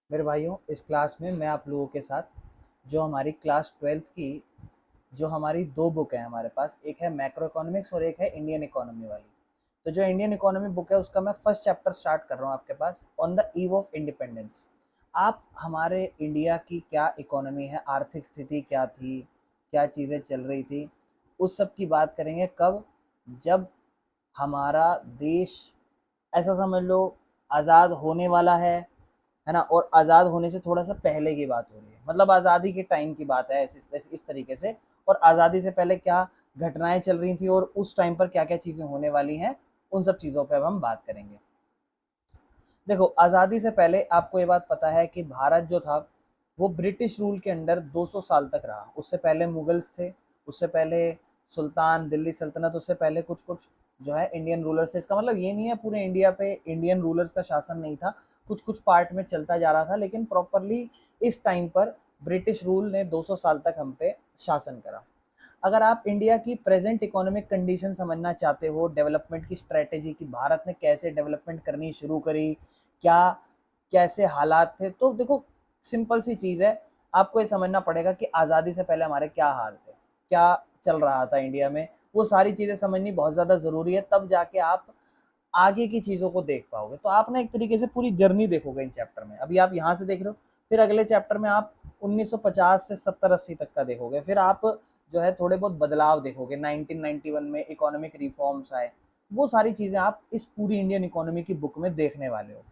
मेरे भाइयों, इस क्लास में मैं आप लोगों के साथ जो हमारी क्लास 12th की जो हमारी दो बुक है हमारे पास, एक है मैक्रो इकोनॉमिक्स और एक है इंडियन इकोनॉमी वाली। तो जो इंडियन इकोनॉमी बुक है उसका मैं फर्स्ट चैप्टर स्टार्ट कर रहा हूँ आपके पास, on the eve of independence. आप हमारे इंडिया की क्या इकोनॉमी है, आर्थिक स्थिति क्या थी, क्या चीज़ें चल रही थी, उस सब की बात करेंगे। कब? जब हमारा देश, ऐसा समझ लो, आज़ाद होने वाला है ना। और आज़ाद होने से थोड़ा सा पहले की बात हो रही है, मतलब आज़ादी के टाइम की बात है, इस तरीके से। और आज़ादी से पहले क्या घटनाएं चल रही थी और उस टाइम पर क्या क्या चीज़ें होने वाली हैं, उन सब चीज़ों पे अब हम बात करेंगे। देखो, आज़ादी से पहले आपको ये बात पता है कि भारत जो था वो ब्रिटिश रूल के अंडर 200 साल तक रहा। उससे पहले मुगल्स थे, उससे पहले सुल्तान, दिल्ली सल्तनत, उससे पहले कुछ कुछ जो है इंडियन रूलर्स थे। इसका मतलब ये नहीं है पूरे इंडिया पे इंडियन रूलर्स का शासन नहीं था, कुछ कुछ पार्ट में चलता जा रहा था, लेकिन प्रॉपरली इस टाइम पर ब्रिटिश रूल ने 200 साल तक हम पे शासन करा। अगर आप इंडिया की प्रेजेंट इकोनॉमिक कंडीशन समझना चाहते हो, डेवलपमेंट की स्ट्रेटेजी की, भारत ने कैसे डेवलपमेंट करनी शुरू करी, क्या कैसे हालात थे, तो देखो, सिंपल सी चीज़ है। आपको ये समझना पड़ेगा कि आज़ादी से पहले हमारे क्या हाल थे, क्या चल रहा था इंडिया में। वो सारी चीज़ें समझनी बहुत ज़्यादा ज़रूरी है, तब जाके आप आगे की चीज़ों को देख पाओगे। तो आप ना एक तरीके से पूरी जर्नी देखोगे इन चैप्टर में। अभी आप यहाँ से देख रहे हो, फिर अगले चैप्टर में आप 1950 से 70-80 तक का देखोगे, फिर आप जो है थोड़े बहुत बदलाव देखोगे। 1991 में इकोनॉमिक रिफॉर्म्स आए, वो सारी चीज़ें आप इस पूरी इंडियन इकोनॉमी की बुक में देखने वाले हो,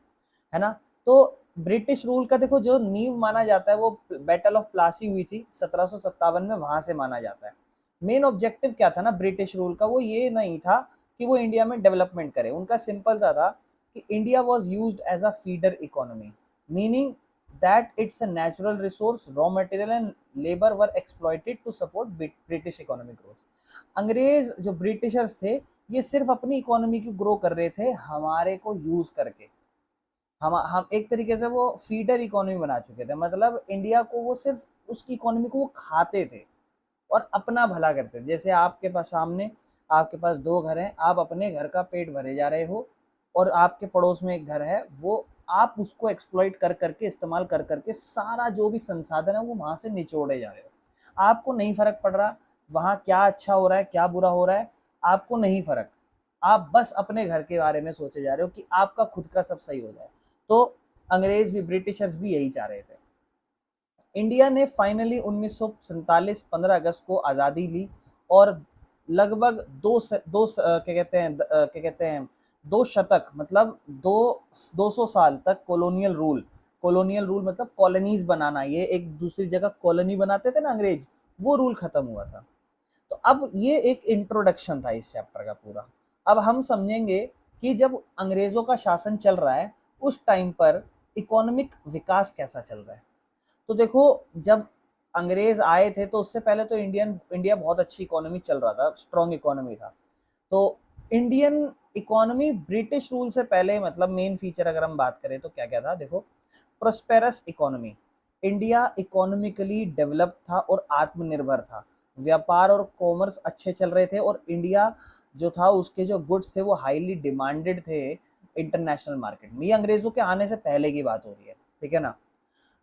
है ना। तो ब्रिटिश रूल का देखो, जो नींव माना जाता है वो बैटल ऑफ प्लासी हुई थी 1757 में, वहां से माना जाता है। मेन ऑब्जेक्टिव क्या था ना ब्रिटिश रूल का, वो ये नहीं था कि वो इंडिया में डेवलपमेंट करे। उनका सिंपल सा था कि India was use as a feeder economy, meaning that it's a natural resource, raw material and labour were exploited to support British economic growth. अंग्रेज जो ब्रिटिशर्स थे, ये सिर्फ अपनी इकोनॉमी की ग्रो कर रहे थे हमारे को यूज करके। हम एक तरीके से वो फीडर इकोनॉमी बना चुके थे, मतलब इंडिया को वो सिर्फ उसकी इकोनॉमी को वो खाते थे और अपना भला करते थे। जैसे आपके पास सामने, आपके पास दो घर हैं, आप अपने घर का पेट भरे जा रहे हो, और आपके पड़ोस में एक घर है, वो आप उसको एक्सप्लॉइट कर करके, इस्तेमाल कर करके सारा जो भी संसाधन है वो वहां से निचोड़े जा रहे हो। आपको नहीं फर्क पड़ रहा वहां क्या अच्छा हो रहा है क्या बुरा हो रहा है, आपको नहीं फर्क। आप बस अपने घर के बारे में सोचे जा रहे हो कि आपका खुद का सब सही हो जाए। तो अंग्रेज भी, ब्रिटिशर्स भी यही चाह रहे थे। इंडिया ने फाइनली 1947 15 अगस्त को आज़ादी ली, और लगभग क्या कहते हैं, दो शतक, मतलब 200 साल तक कॉलोनियल रूल मतलब कॉलोनीज बनाना, ये एक दूसरी जगह कॉलोनी बनाते थे ना अंग्रेज, वो रूल खत्म हुआ था। तो अब ये एक इंट्रोडक्शन था इस चैप्टर का पूरा। अब हम समझेंगे कि जब अंग्रेजों का शासन चल रहा है, उस टाइम पर इकोनॉमिक विकास कैसा चल रहा है। तो देखो, जब अंग्रेज आए थे तो उससे पहले तो इंडिया बहुत अच्छी इकोनॉमी चल रहा था, स्ट्रॉन्ग इकोनॉमी था। तो इंडियन इकोनॉमी ब्रिटिश रूल से पहले, मतलब मेन फीचर अगर हम बात करें तो क्या क्या था, देखो, prosperous economy. India economically develop था और आत्मनिर्भर था, व्यापार और कॉमर्स अच्छे चल रहे थे, और इंडिया जो था उसके जो गुड्स थे वो हाईली डिमांडेड थे इंटरनेशनल मार्केट में। ये अंग्रेजों के आने से पहले की बात हो रही है, ठीक है ना।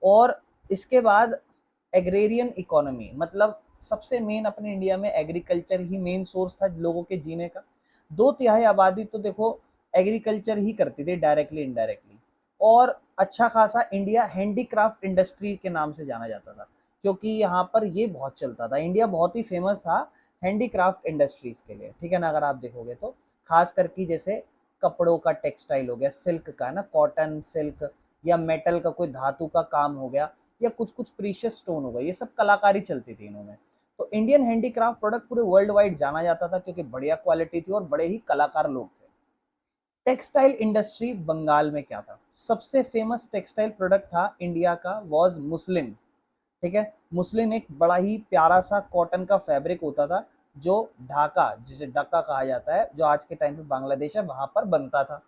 और इसके बाद एग्रेरियन इकोनॉमी, मतलब सबसे मेन अपने इंडिया में एग्रीकल्चर ही मेन सोर्स था लोगों के जीने का। 2/3 आबादी तो देखो एग्रीकल्चर ही करती थी, डायरेक्टली इनडायरेक्टली। और अच्छा खासा इंडिया हैंडीक्राफ्ट इंडस्ट्री के नाम से जाना जाता था, क्योंकि यहाँ पर ये बहुत चलता था। इंडिया बहुत ही फेमस था हैंडीक्राफ्ट इंडस्ट्रीज के लिए, ठीक है ना। अगर आप देखोगे तो खास करके जैसे कपड़ों का टेक्सटाइल हो गया, सिल्क का ना, कॉटन सिल्क, या मेटल का कोई धातु का काम हो गया, या कुछ कुछ प्रीशियस स्टोन हो गया, ये सब कलाकारी चलती थी इन्होंने। तो इंडियन हैंडीक्राफ्ट प्रोडक्ट पूरे वर्ल्ड वाइड जाना जाता था, क्योंकि बढ़िया क्वालिटी थी और बड़े ही कलाकार लोग थे। टेक्सटाइल इंडस्ट्री बंगाल में क्या था, सबसे फेमस टेक्सटाइल प्रोडक्ट था इंडिया का वॉज मुस्लिन, ठीक है। मुस्लिन एक बड़ा ही प्यारा सा कॉटन का फैब्रिक होता था, जो ढाका, जिसे डक्का कहा जाता है, जो आज के टाइम पे बांग्लादेश है, वहां पर बनता था।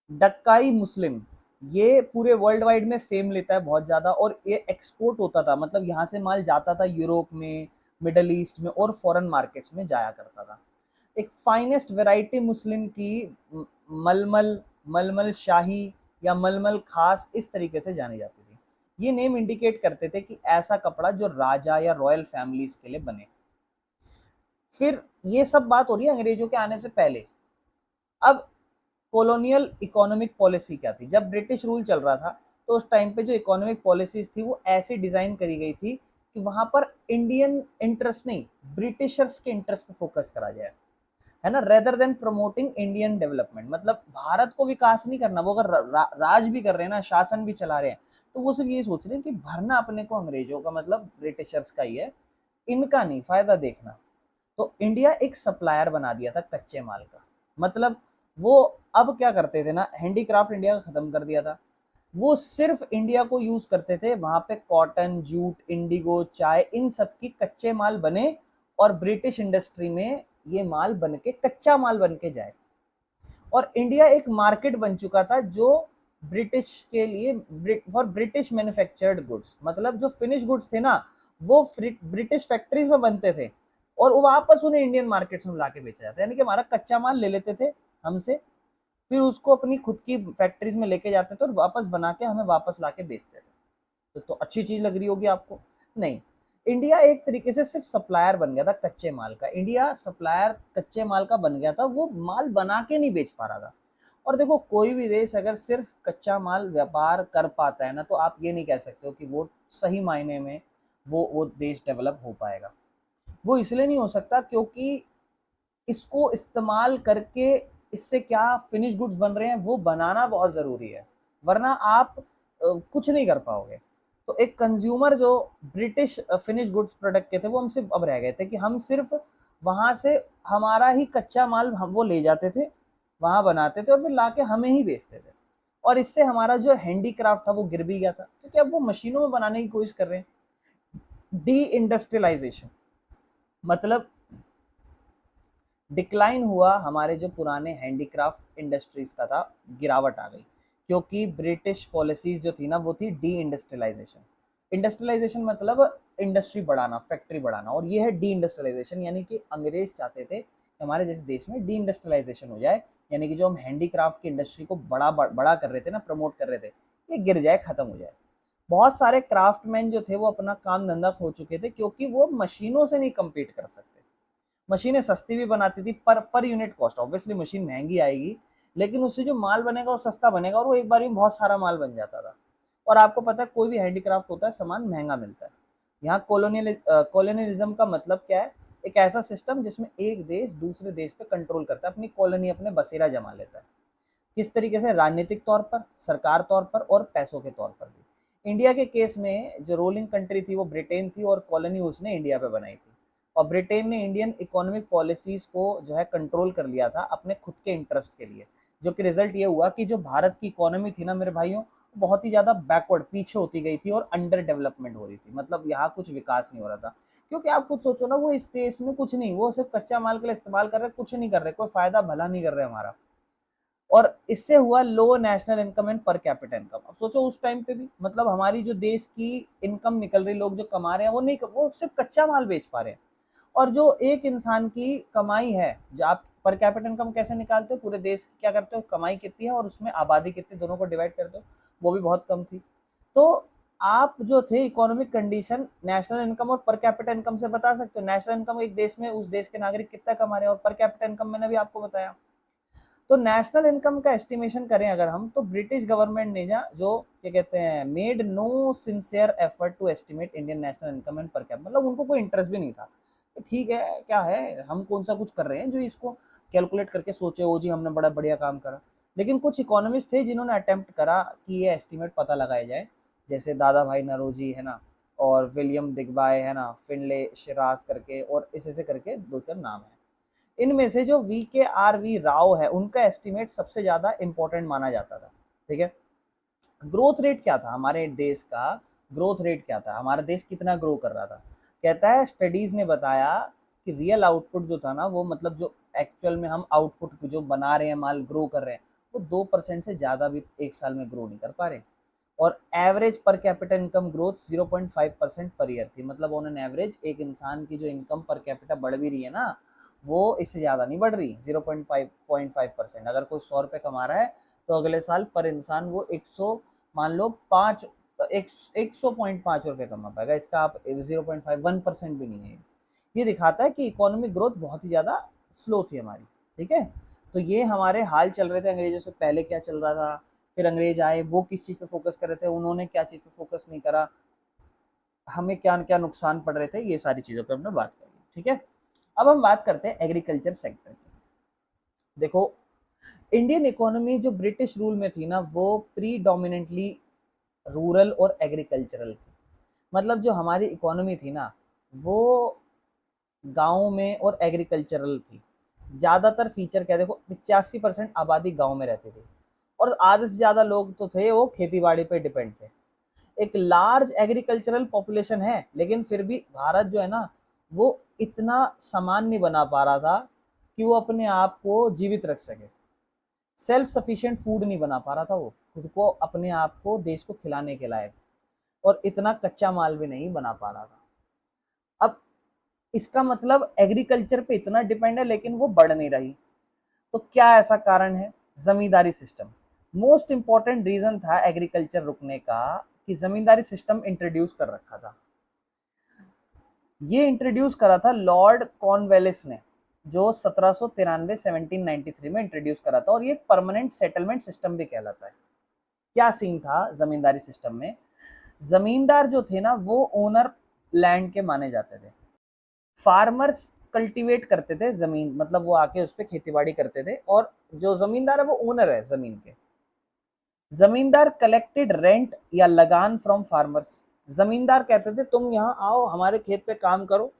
डक्काई मुस्लिम, ये पूरे वर्ल्ड वाइड में फेम लेता है बहुत ज़्यादा, और ये एक्सपोर्ट होता था, मतलब यहाँ से माल जाता था यूरोप में, मिडल ईस्ट में और फॉरेन मार्केट्स में जाया करता था। एक फाइनेस्ट वैरायटी मुस्लिम की मलमल, मलमल शाही, या मलमल खास इस तरीके से जानी जाती थी। ये नेम इंडिकेट करते थे कि ऐसा कपड़ा जो राजा या रॉयल फैमिलीज के लिए बने। फिर ये सब बात हो रही है अंग्रेजों के आने से पहले। अब कॉलोनियल इकोनॉमिक पॉलिसी क्या थी? जब ब्रिटिश रूल चल रहा था तो उस टाइम पे जो इकोनॉमिक पॉलिसीज थी वो ऐसे डिजाइन करी गई थी कि वहां पर इंडियन इंटरेस्ट नहीं, ब्रिटिशर्स के इंटरेस्ट पे फोकस करा जाए, है ना, rather than promoting Indian development. मतलब भारत को विकास नहीं करना, वो अगर राज भी कर रहे हैं ना, शासन भी चला रहे हैं, तो वो सिर्फ ये सोच रहे हैं कि भरना अपने को अंग्रेजों का, मतलब ब्रिटिशर्स का ही है, इनका नहीं, फायदा देखना। तो इंडिया एक सप्लायर बना दिया था कच्चे माल का। मतलब वो अब क्या करते थे ना, हैंडीक्राफ्ट इंडिया का खत्म कर दिया था। वो सिर्फ इंडिया को यूज करते थे, वहां पे कॉटन, जूट, इंडिगो, चाय, इन सब की कच्चे माल बने और ब्रिटिश इंडस्ट्री में ये माल बन के, कच्चा माल बन के जाए। और इंडिया एक मार्केट बन चुका था जो ब्रिटिश के लिए, फॉर ब्रिटिश मैन्युफैक्चर्ड गुड्स। मतलब जो फिनिश गुड्स थे ना, वो ब्रिटिश फैक्ट्रीज में बनते थे और वो वापस उन्हें इंडियन मार्केट्स में लाके बेचा जाता है। यानी कि हमारा कच्चा माल ले लेते थे हमसे, फिर उसको अपनी खुद की फैक्ट्रीज में लेके जाते थे और वापस बना के हमें वापस लाके बेचते थे। तो अच्छी चीज लग रही होगी आपको? नहीं, इंडिया एक तरीके से सिर्फ सप्लायर बन गया था कच्चे माल का। इंडिया सप्लायर कच्चे माल का बन गया था, वो माल बना के नहीं बेच पा रहा था। और देखो, कोई भी देश अगर सिर्फ कच्चा माल व्यापार कर पाता है ना, तो आप ये नहीं कह सकते हो कि वो सही मायने में वो देश डेवलप हो पाएगा। वो इसलिए नहीं हो सकता क्योंकि इसको इस्तेमाल करके इससे क्या फिनिश गुड्स बन रहे हैं वो बनाना बहुत ज़रूरी है, वरना आप कुछ नहीं कर पाओगे। तो एक कंज्यूमर जो ब्रिटिश फिनिश गुड्स प्रोडक्ट के थे, वो हमसे अब रह गए थे कि हम सिर्फ वहाँ से हमारा ही कच्चा माल हम वो ले जाते थे, वहाँ बनाते थे और फिर लाके हमें ही बेचते थे। और इससे हमारा जो हैंडीक्राफ्ट था वो गिर भी गया था, क्योंकि अब वो मशीनों में बनाने की कोशिश कर रहे हैं। डी इंडस्ट्रियलाइजेशन मतलब डिक्लाइन हुआ हमारे जो पुराने हैंडीक्राफ्ट इंडस्ट्रीज का था, गिरावट आ गई, क्योंकि ब्रिटिश पॉलिसीज जो थी ना वो थी डी इंडस्ट्रियलाइजेशन। इंडस्ट्रियलाइजेशन मतलब इंडस्ट्री बढ़ाना, फैक्ट्री बढ़ाना, और ये है डी इंडस्ट्रियलाइजेशन। यानी कि अंग्रेज चाहते थे कि हमारे जैसे देश में डी इंडस्ट्रियलाइजेशन हो जाए, यानी कि जो हम हैंडीक्राफ्ट की इंडस्ट्री को बड़ा कर रहे थे ना, प्रमोट कर रहे थे, ये गिर जाए, खत्म हो जाए। बहुत सारे क्राफ्टमैन जो थे वो अपना काम धंधा खो चुके थे, क्योंकि वो मशीनों से नहीं कम्पीट कर सकते। मशीनें सस्ती भी बनाती थी, per unit cost, obviously machine महंगी आएगी, लेकिन उससे जो माल बनेगा वो सस्ता बनेगा और वो एक बार में बहुत सारा माल बन जाता था। और आपको पता है कोई भी हैंडीक्राफ्ट होता है सामान महंगा मिलता है। यहाँ कॉलोनियलिज्म का मतलब क्या है? एक ऐसा सिस्टम जिसमें एक देश दूसरे देश पे कंट्रोल करता है, अपनी कॉलोनी, अपने बसेरा जमा लेता है। किस तरीके से? राजनीतिक तौर पर, सरकार तौर पर और पैसों के तौर पर भी। इंडिया के केस में जो रूलिंग कंट्री थी वो ब्रिटेन थी और कॉलोनी उसने इंडिया पे बनाई थी। और ब्रिटेन ने इंडियन इकोनॉमिक पॉलिसीज को जो है कंट्रोल कर लिया था अपने खुद के इंटरेस्ट के लिए, जो कि रिजल्ट ये हुआ कि जो भारत की इकोनॉमी थी ना मेरे भाइयों, बहुत ही ज़्यादा बैकवर्ड, पीछे होती गई थी और अंडर डेवलपमेंट हो रही थी। मतलब यहाँ कुछ विकास नहीं हो रहा था, क्योंकि आप खुद सोचो ना, वो इस देश में कुछ नहीं, वो सिर्फ कच्चा माल के लिए इस्तेमाल कर रहे, कुछ नहीं कर रहे, कोई फायदा भला नहीं कर रहे हमारा। और इससे हुआ low national income and per capita income. अब सोचो उस टाइम पे भी, मतलब हमारी जो देश की इनकम निकल रही, लोग जो कमा रहे हैं, वो नहीं, वो सिर्फ कच्चा माल बेच पा रहे हैं। और जो एक इंसान की कमाई है, जो आप पर कैपिटा इनकम कैसे निकालते हो, पूरे देश की क्या करते हो, कमाई कितनी है और उसमें आबादी कितनी, दोनों को डिवाइड करते हो, वो भी बहुत कम थी। तो आप जो थे इकोनॉमिक कंडीशन नेशनल इनकम और पर कैपिटा इनकम से बता सकते हो। नेशनल इनकम एक देश में उस देश के नागरिक कितना कमा रहे हैं, और पर कैपिटा इनकम मैंने भी आपको बताया। तो नेशनल इनकम का एस्टिमेशन करें अगर हम, तो ब्रिटिश गवर्नमेंट ने जो क्या कहते हैं, made no sincere effort to estimate Indian national income and per capita. मतलब उनको कोई इंटरेस्ट भी नहीं था। तो ठीक है, क्या है, हम कौन सा कुछ कर रहे हैं जो इसको कैलकुलेट करके सोचे हो जी हमने बड़ा बढ़िया काम करा। लेकिन कुछ इकोनॉमिस्ट थे जिन्होंने अटेम्प्ट करा कि ये एस्टिमेट पता लगाया जाए, जैसे दादा भाई नरोजी है ना, और विलियम दिग्बाय है ना, फिनले शिराज करके, और ऐसे करके दो चार नाम है। इनमें से जो VKRV राव है, उनका एस्टिमेट सबसे ज्यादा इंपॉर्टेंट माना जाता था। ठीक है, ग्रोथ रेट क्या था हमारे देश का? ग्रोथ रेट क्या था, हमारा देश कितना ग्रो कर रहा था? कहता है, स्टडीज ने बताया कि रियल आउटपुट जो था ना, वो मतलब जो एक्चुअल में हम आउटपुट जो बना रहे हैं, माल ग्रो कर रहे हैं, वो 2% से ज्यादा भी एक साल में ग्रो नहीं कर पा रहे। और एवरेज पर capita income growth 0.5% per year थी। मतलब ऑन एन एवरेज एक इंसान की जो इनकम पर कैपिटा बढ़ भी रही है ना, वो इससे ज़्यादा नहीं बढ़ रही, 0.5%। अगर कोई 100 रुपये कमा रहा है तो अगले साल पर इंसान वो 100 मान लो 5 100.5 रुपये कमा पाएगा। इसका आप 0.51% भी नहीं है। ये दिखाता है कि इकोनॉमिक ग्रोथ बहुत ही ज़्यादा स्लो थी हमारी। ठीक है, तो ये हमारे हाल चल रहे थे अंग्रेजों से पहले क्या चल रहा था, फिर अंग्रेज आए वो किस चीज़ पे फोकस कर रहे थे, उन्होंने क्या चीज़ पे फोकस नहीं करा, हमें क्या क्या नुकसान पड़ रहे थे, ये सारी चीज़ों पे हमने बात करी। ठीक है, अब हम बात करते हैं एग्रीकल्चर सेक्टर की। देखो, इंडियन इकोनॉमी जो ब्रिटिश रूल में थी ना, वो प्रीडोमिनेंटली रूरल और एग्रीकल्चरल थी। मतलब जो हमारी इकोनॉमी थी ना, वो गाँव में और एग्रीकल्चरल थी। ज़्यादातर फीचर क्या, देखो 85% आबादी गाँव में रहती थी और आधे से ज़्यादा लोग तो थे वो खेती बाड़ी पे डिपेंड थे। एक लार्ज एग्रीकल्चरल पॉपुलेशन है, लेकिन फिर भी भारत जो है ना, वो इतना समान नहीं बना पा रहा था कि वो अपने आप को जीवित रख सके। सेल्फ सफिशिएंट फूड नहीं बना पा रहा था वो, खुद को अपने आप को देश को खिलाने के लायक, और इतना कच्चा माल भी नहीं बना पा रहा था। अब इसका मतलब एग्रीकल्चर पे इतना डिपेंड है लेकिन वो बढ़ नहीं रही। तो क्या ऐसा कारण है? जमींदारी सिस्टम मोस्ट इंपॉर्टेंट रीजन था एग्रीकल्चर रुकने का, कि जमींदारी सिस्टम इंट्रोड्यूस कर रखा था। ये इंट्रोड्यूस करा था लॉर्ड कॉर्नवेलिस ने, जो 1793 1793 में इंट्रोड्यूस करा था, और ये परमानेंट सेटलमेंट सिस्टम भी कहलाता है। क्या सीन था जमींदारी सिस्टम में? जमींदार जो थे ना, वो ओनर लैंड के माने जाते थे। फार्मर्स कल्टीवेट करते थे जमीन, मतलब वो आके उस पर खेती बाड़ी करते थे, और जो जमींदार है वो ओनर है जमीन के। जमींदार कलेक्टेड रेंट या लगान फ्रॉम फार्मर्स। जमींदार कहते थे तुम यहाँ आओ, हमारे खेत पे काम करो,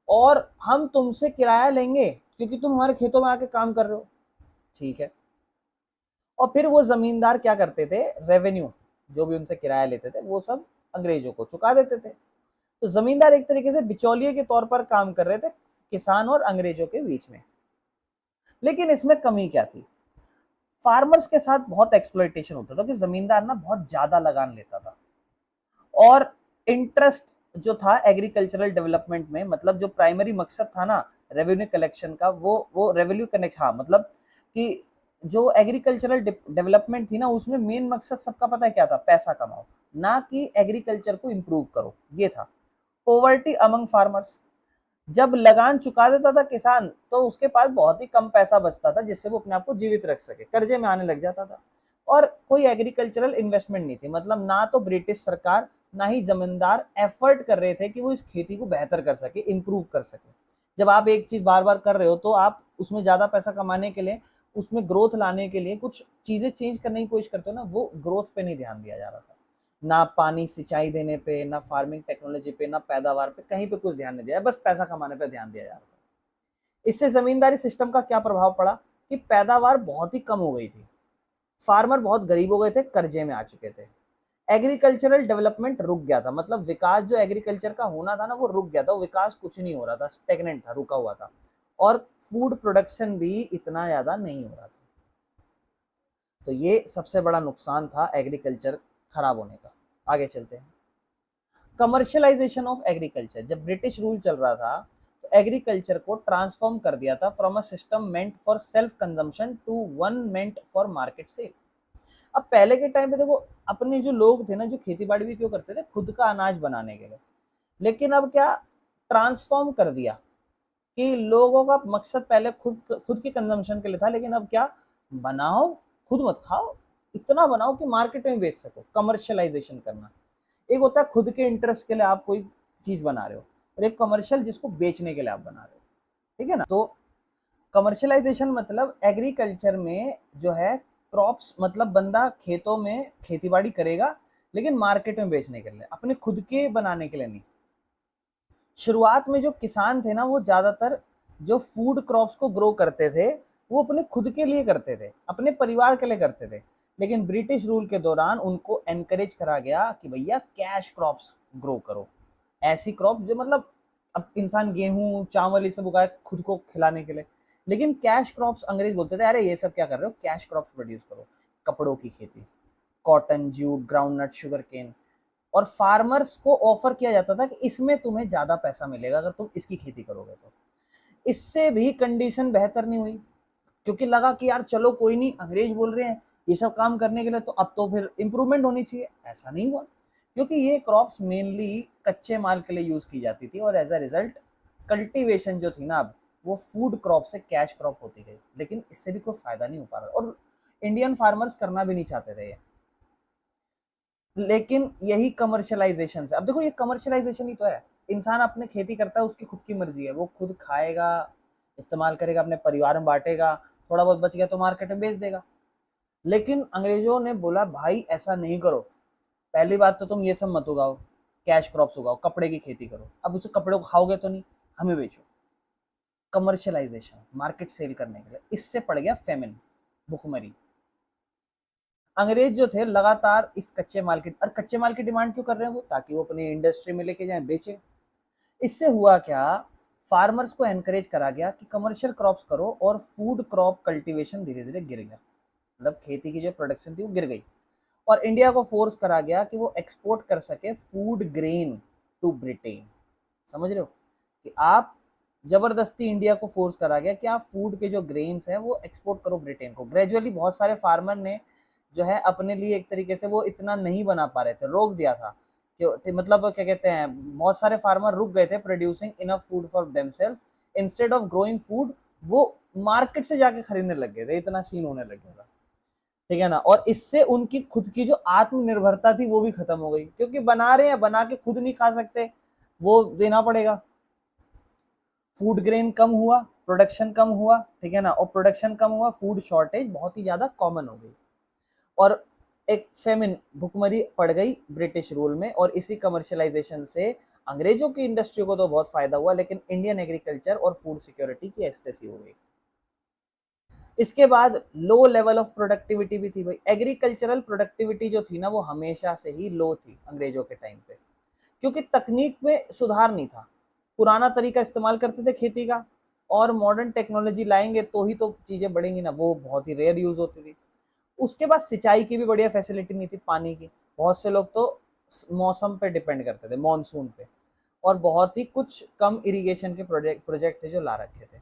और हम तुमसे किराया लेंगे क्योंकि तुम हमारे खेतों में आके काम कर रहे हो। ठीक है, और फिर वो जमींदार क्या करते थे, रेवेन्यू जो भी उनसे किराया लेते थे वो सब अंग्रेजों को चुका देते थे। तो जमींदार एक तरीके से बिचौलिए के तौर पर काम कर रहे थे किसान और अंग्रेजों के बीच में। लेकिन इसमें कमी क्या थी? फार्मर्स के साथ बहुत एक्सप्लॉइटेशन होता था कि जमींदार ना बहुत ज्यादा लगान लेता था, और इंटरेस्ट जो था एग्रीकल्चरल डेवलपमेंट में, मतलब जो प्राइमरी मकसद था ना रेवेन्यू कलेक्शन का, वो रेवेन्यू कनेक्ट, हाँ मतलब कि जो एग्रीकल्चरल डेवलपमेंट थी ना, उसमें मेन मकसद सबका पता है क्या था, पैसा कमाओ, ना कि एग्रीकल्चर को इम्प्रूव करो, ये था। पोवर्टी अमंग फार्मर्स, जब लगान चुका देता था किसान तो उसके पास बहुत ही कम पैसा बचता था जिससे वो अपने आप को जीवित रख सके, कर्जे में आने लग जाता था, और कोई एग्रीकल्चरल इन्वेस्टमेंट नहीं थी। मतलब ना तो ब्रिटिश सरकार ना ही जमींदार एफर्ट कर रहे थे कि वो इस खेती को बेहतर कर सके, इम्प्रूव कर सके। जब आप एक चीज बार बार कर रहे हो तो आप उसमें ज्यादा पैसा कमाने के लिए, उसमें ग्रोथ लाने के लिए कुछ चीजें चेंज करने की कोशिश करते हो ना, वो ग्रोथ पे नहीं ध्यान दिया जा रहा था। ना पानी सिंचाई देने पे, ना फार्मिंग टेक्नोलॉजी पे, ना पैदावार पे, कहीं पे कुछ ध्यान नहीं दिया, बस पैसा कमाने पे ध्यान दिया जा रहा था। इससे जमींदारी सिस्टम का क्या प्रभाव पड़ा कि पैदावार बहुत ही कम हो गई थी, फार्मर बहुत गरीब हो गए थे, कर्जे में आ चुके थे, एग्रीकल्चरल डेवलपमेंट रुक गया था। मतलब विकास जो एग्रीकल्चर का होना था ना, वो रुक गया था, वो विकास कुछ नहीं हो रहा था, स्टेगनेंट था, रुका हुआ था, और फूड प्रोडक्शन भी इतना ज्यादा नहीं हो रहा था। तो ये सबसे बड़ा नुकसान था एग्रीकल्चर खराब होने का। आगे चलते हैं, कमर्शियलाइजेशन ऑफ एग्रीकल्चर। जब ब्रिटिश रूल चल रहा था तो एग्रीकल्चर को ट्रांसफॉर्म कर दिया था from a system meant for self consumption to one meant for market sale. अब पहले के टाइम पे देखो, अपने जो लोग थे ना, जो खेती बाड़ी भी क्यों करते थे, खुद का अनाज बनाने के लिए। लेकिन अब क्या ट्रांसफॉर्म कर दिया कि लोगों का मकसद पहले खुद खुद की कंजम्पशन के लिए था, लेकिन अब क्या, बनाओ, खुद मत खाओ, इतना बनाओ कि मार्केट में बेच सको, कमर्शियलाइजेशन करना। एक होता है खुद के इंटरेस्ट के लिए आप कोई चीज बना रहे हो, और एक कमर्शियल जिसको बेचने के लिए आप बना रहे हो। ठीक है ना? तो कमर्शियलाइजेशन मतलब एग्रीकल्चर में जो है क्रॉप्स, मतलब बंदा खेतों में खेतीबाड़ी करेगा लेकिन मार्केट में बेचने के लिए, अपने खुद के बनाने के लिए नहीं। शुरुआत में जो किसान थे ना, वो ज्यादातर जो फूड क्रॉप्स को ग्रो करते थे वो अपने खुद के लिए करते थे, अपने परिवार के लिए करते थे। लेकिन ब्रिटिश रूल के दौरान उनको एनकरेज करा गया कि भैया कैश क्रॉप्स ग्रो करो, ऐसी क्रॉप जो मतलब, अब इंसान गेहूं चावल ये सब उगाए खुद को खिलाने के लिए, लेकिन कैश क्रॉप्स अंग्रेज बोलते थे अरे ये सब क्या कर रहे हो, कैश क्रॉप्स प्रोड्यूस करो, कपड़ों की खेती, cotton, jute, groundnut, sugar cane. और फार्मर्स को ऑफर किया जाता था कि इसमें तुम्हें ज्यादा पैसा मिलेगा अगर तुम इसकी खेती करोगे तो। इससे भी कंडीशन बेहतर नहीं हुई, क्योंकि लगा कि यार चलो कोई नहीं, अंग्रेज बोल रहे हैं, ये सब काम करने के लिए तो अब तो फिर इम्प्रूवमेंट होनी चाहिए, ऐसा नहीं हुआ, क्योंकि ये क्रॉप्स मेनली कच्चे माल के लिए यूज की जाती थी और एज अ रिजल्ट कल्टीवेशन जो थी ना अब वो फूड क्रॉप से कैश क्रॉप होती गई, लेकिन इससे भी कोई फायदा नहीं हो पा रहा और इंडियन फार्मर्स करना भी नहीं चाहते थे ये। लेकिन यही कमर्शलाइजेशन से, अब देखो ये कमर्शलाइजेशन ही तो है, इंसान अपने खेती करता है, उसकी खुद की मर्जी है, वो खुद खाएगा, इस्तेमाल करेगा, अपने परिवार में बांटेगा, थोड़ा बहुत बच गया तो मार्केट में बेच देगा। लेकिन अंग्रेजों ने बोला भाई ऐसा नहीं करो, पहली बात तो तुम ये सब मत उगाओ, कैश क्रॉप्स उगाओ, कपड़े की खेती करो, अब उस कपड़े को खाओगे तो नहीं, हमें बेचो। कमर्शलाइजेशन, मार्केट सेल करने के लिए, इससे पड़ गया फेमिन, भुखमरी। अंग्रेज जो थे लगातार इस कच्चे माल की, और कच्चे माल की डिमांड क्यों कर रहे हैं वो, ताकि वो अपनी इंडस्ट्री में लेके जाएं, बेचे। इससे हुआ क्या, फार्मर्स को एनकरेज करा गया कि कमर्शियल क्रॉप्स करो, और फूड क्रॉप कल्टीवेशन धीरे धीरे गिर गया, मतलब खेती की जो प्रोडक्शन थी वो गिर गई। और इंडिया को फोर्स करा गया कि वो एक्सपोर्ट कर सके फूड ग्रेन टू ब्रिटेन। समझ रहे हो कि आप, जबरदस्ती इंडिया को फोर्स करा गया कि आप फूड के जो ग्रेन्स हैं वो एक्सपोर्ट करो ब्रिटेन को। ग्रेजुअली बहुत सारे फार्मर ने जो है अपने लिए एक तरीके से वो इतना नहीं बना पा रहे थे, रोक दिया था कि मतलब क्या कहते हैं, बहुत सारे फार्मर रुक गए थे producing enough food for themselves, instead of growing food वो मार्केट से जाके खरीदने लग गए थे, इतना सीन होने लग गया था, ठीक है ना। और इससे उनकी खुद की जो आत्मनिर्भरता थी वो भी खत्म हो गई, क्योंकि बना रहे हैं, बना के खुद नहीं खा सकते, वो देना पड़ेगा। फूड ग्रेन कम हुआ, प्रोडक्शन कम हुआ, ठीक है ना, और प्रोडक्शन कम हुआ, फूड शॉर्टेज बहुत ही ज्यादा कॉमन हो गई, और एक फेमिन, भुखमरी पड़ गई ब्रिटिश रूल में। और इसी कमर्शलाइजेशन से अंग्रेजों की इंडस्ट्री को तो बहुत फायदा हुआ, लेकिन इंडियन एग्रीकल्चर और फूड सिक्योरिटी की एस्टेसी हो गई। इसके बाद लो लेवल ऑफ प्रोडक्टिविटी भी थी भाई, एग्रीकल्चरल प्रोडक्टिविटी जो थी ना वो हमेशा से ही लो थी अंग्रेजों के टाइम पे, क्योंकि तकनीक में सुधार नहीं था, पुराना तरीका इस्तेमाल करते थे खेती का, और मॉडर्न टेक्नोलॉजी लाएंगे तो ही तो चीजें बढ़ेंगी ना, वो बहुत ही रेयर यूज होती थी। उसके बाद सिंचाई की भी बढ़िया फैसिलिटी नहीं थी, पानी की, बहुत से लोग तो मौसम पे डिपेंड करते थे, मॉनसून पे, और बहुत ही कुछ कम इरिगेशन के प्रोजेक्ट थे जो ला रखे थे।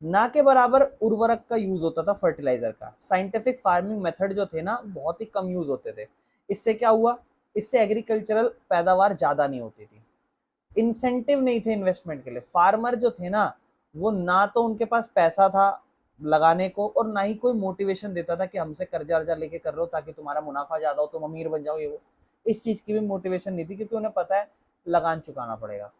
ना के बराबर उर्वरक का यूज होता था, फर्टिलाइजर का, साइंटिफिक फार्मिंग मेथड जो थे ना बहुत ही कम यूज होते थे। इससे क्या हुआ, इससे एग्रीकल्चरल पैदावार ज्यादा नहीं होती थी, इंसेंटिव नहीं थे इन्वेस्टमेंट के लिए। फार्मर जो थे ना वो ना तो उनके पास पैसा था लगाने को, और ना ही कोई मोटिवेशन देता था कि हमसे कर्जा वर्जा लेके कर रहे हो ताकि तुम्हारा मुनाफा ज्यादा हो, तुम अमीर बन जाओ, ये वो, इस चीज की भी मोटिवेशन नहीं थी, क्योंकि उन्हें पता है लगान चुकाना पड़ेगा।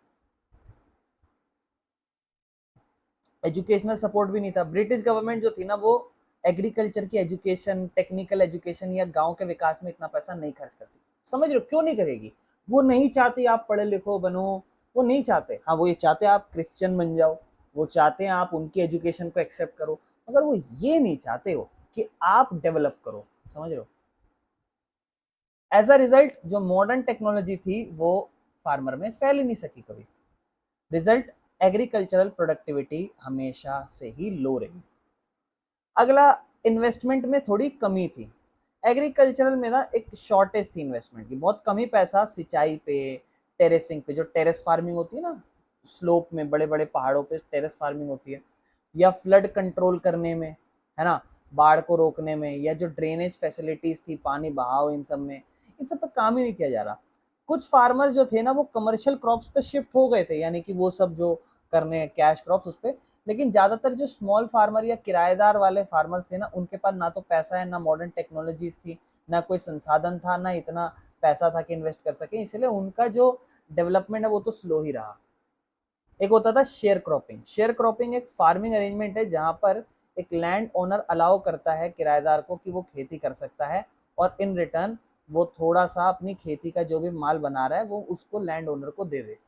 एजुकेशनल सपोर्ट भी नहीं था, ब्रिटिश गवर्नमेंट जो थी ना वो एग्रीकल्चर की एजुकेशन, टेक्निकल एजुकेशन या गांव के विकास में इतना पैसा नहीं खर्च करती। समझ रहे हो क्यों नहीं करेगी, वो नहीं चाहती आप पढ़े लिखो बनो, वो नहीं चाहते, हाँ वो ये चाहते हैं आप क्रिश्चियन बन जाओ, वो चाहते हैं आप उनकी एजुकेशन को एक्सेप्ट करो, मगर वो ये नहीं चाहते हो कि आप डेवलप करो। समझ रहे हो, एज अ रिजल्ट जो मॉडर्न टेक्नोलॉजी थी वो फार्मर में फैल ही नहीं सकी कभी। रिजल्ट, एग्रीकल्चरल प्रोडक्टिविटी हमेशा से ही लो रही। अगला, इन्वेस्टमेंट में थोड़ी कमी थी, एग्रीकल्चरल में ना एक शॉर्टेज थी इन्वेस्टमेंट की, बहुत कम ही पैसा सिंचाई पे, टेरेसिंग पे, जो टेरेस फार्मिंग होती है ना, स्लोप में बड़े बड़े पहाड़ों पे टेरेस फार्मिंग होती है, या फ्लड कंट्रोल करने में, है ना, बाढ़ को रोकने में, या जो ड्रेनेज फैसिलिटीज थी, पानी बहाव, इन सब में, इन सब पे काम ही नहीं किया जा रहा। कुछ फार्मर्स जो थे ना वो कमर्शियल क्रॉप्स पे शिफ्ट हो गए थे, यानी कि वो सब जो करने कैश क्रॉप्स उस पे, लेकिन ज्यादातर जो स्मॉल फार्मर या किराएदार वाले फार्मर्स थे ना उनके पास ना तो पैसा है, ना मॉडर्न टेक्नोलॉजीज थी, ना कोई संसाधन था, ना इतना पैसा था कि इन्वेस्ट कर सके, इसलिए उनका जो डेवलपमेंट है वो तो स्लो ही रहा। एक होता था शेयर क्रॉपिंग। शेयर क्रॉपिंग एक फार्मिंग अरेंजमेंट है जहां पर एक लैंड ओनर अलाउ करता है किराएदार को कि वो खेती कर सकता है, और इन रिटर्न वो थोड़ा सा अपनी खेती का जो भी माल बना रहा है वो उसको लैंड ओनर को दे दे।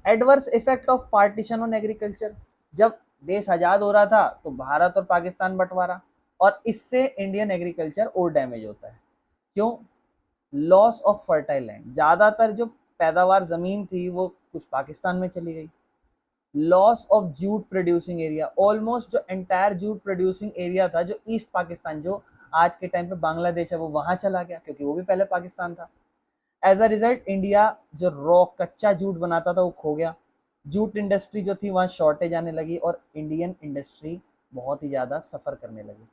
Adverse effect of partition on agriculture, जब देश आजाद हो रहा था तो भारत और पाकिस्तान बंटवारा, और इससे इंडियन एग्रीकल्चर और डैमेज होता है। क्यों, लॉस ऑफ फर्टाइल लैंड, ज्यादातर जो पैदावार जमीन थी वो कुछ पाकिस्तान में चली गई। Loss of jute producing area, almost जो एंटायर जूट प्रोड्यूसिंग एरिया था जो ईस्ट पाकिस्तान, जो आज के टाइम पे बांग्लादेश है, वो वहां चला गया, क्योंकि वो भी पहले पाकिस्तान था। एज अ रिजल्ट इंडिया जो रॉ कच्चा जूट बनाता था वो खो गया, जूट इंडस्ट्री जो थी वहां शॉर्टेज आने लगी, और इंडियन इंडस्ट्री बहुत ही ज्यादा सफर करने लगी।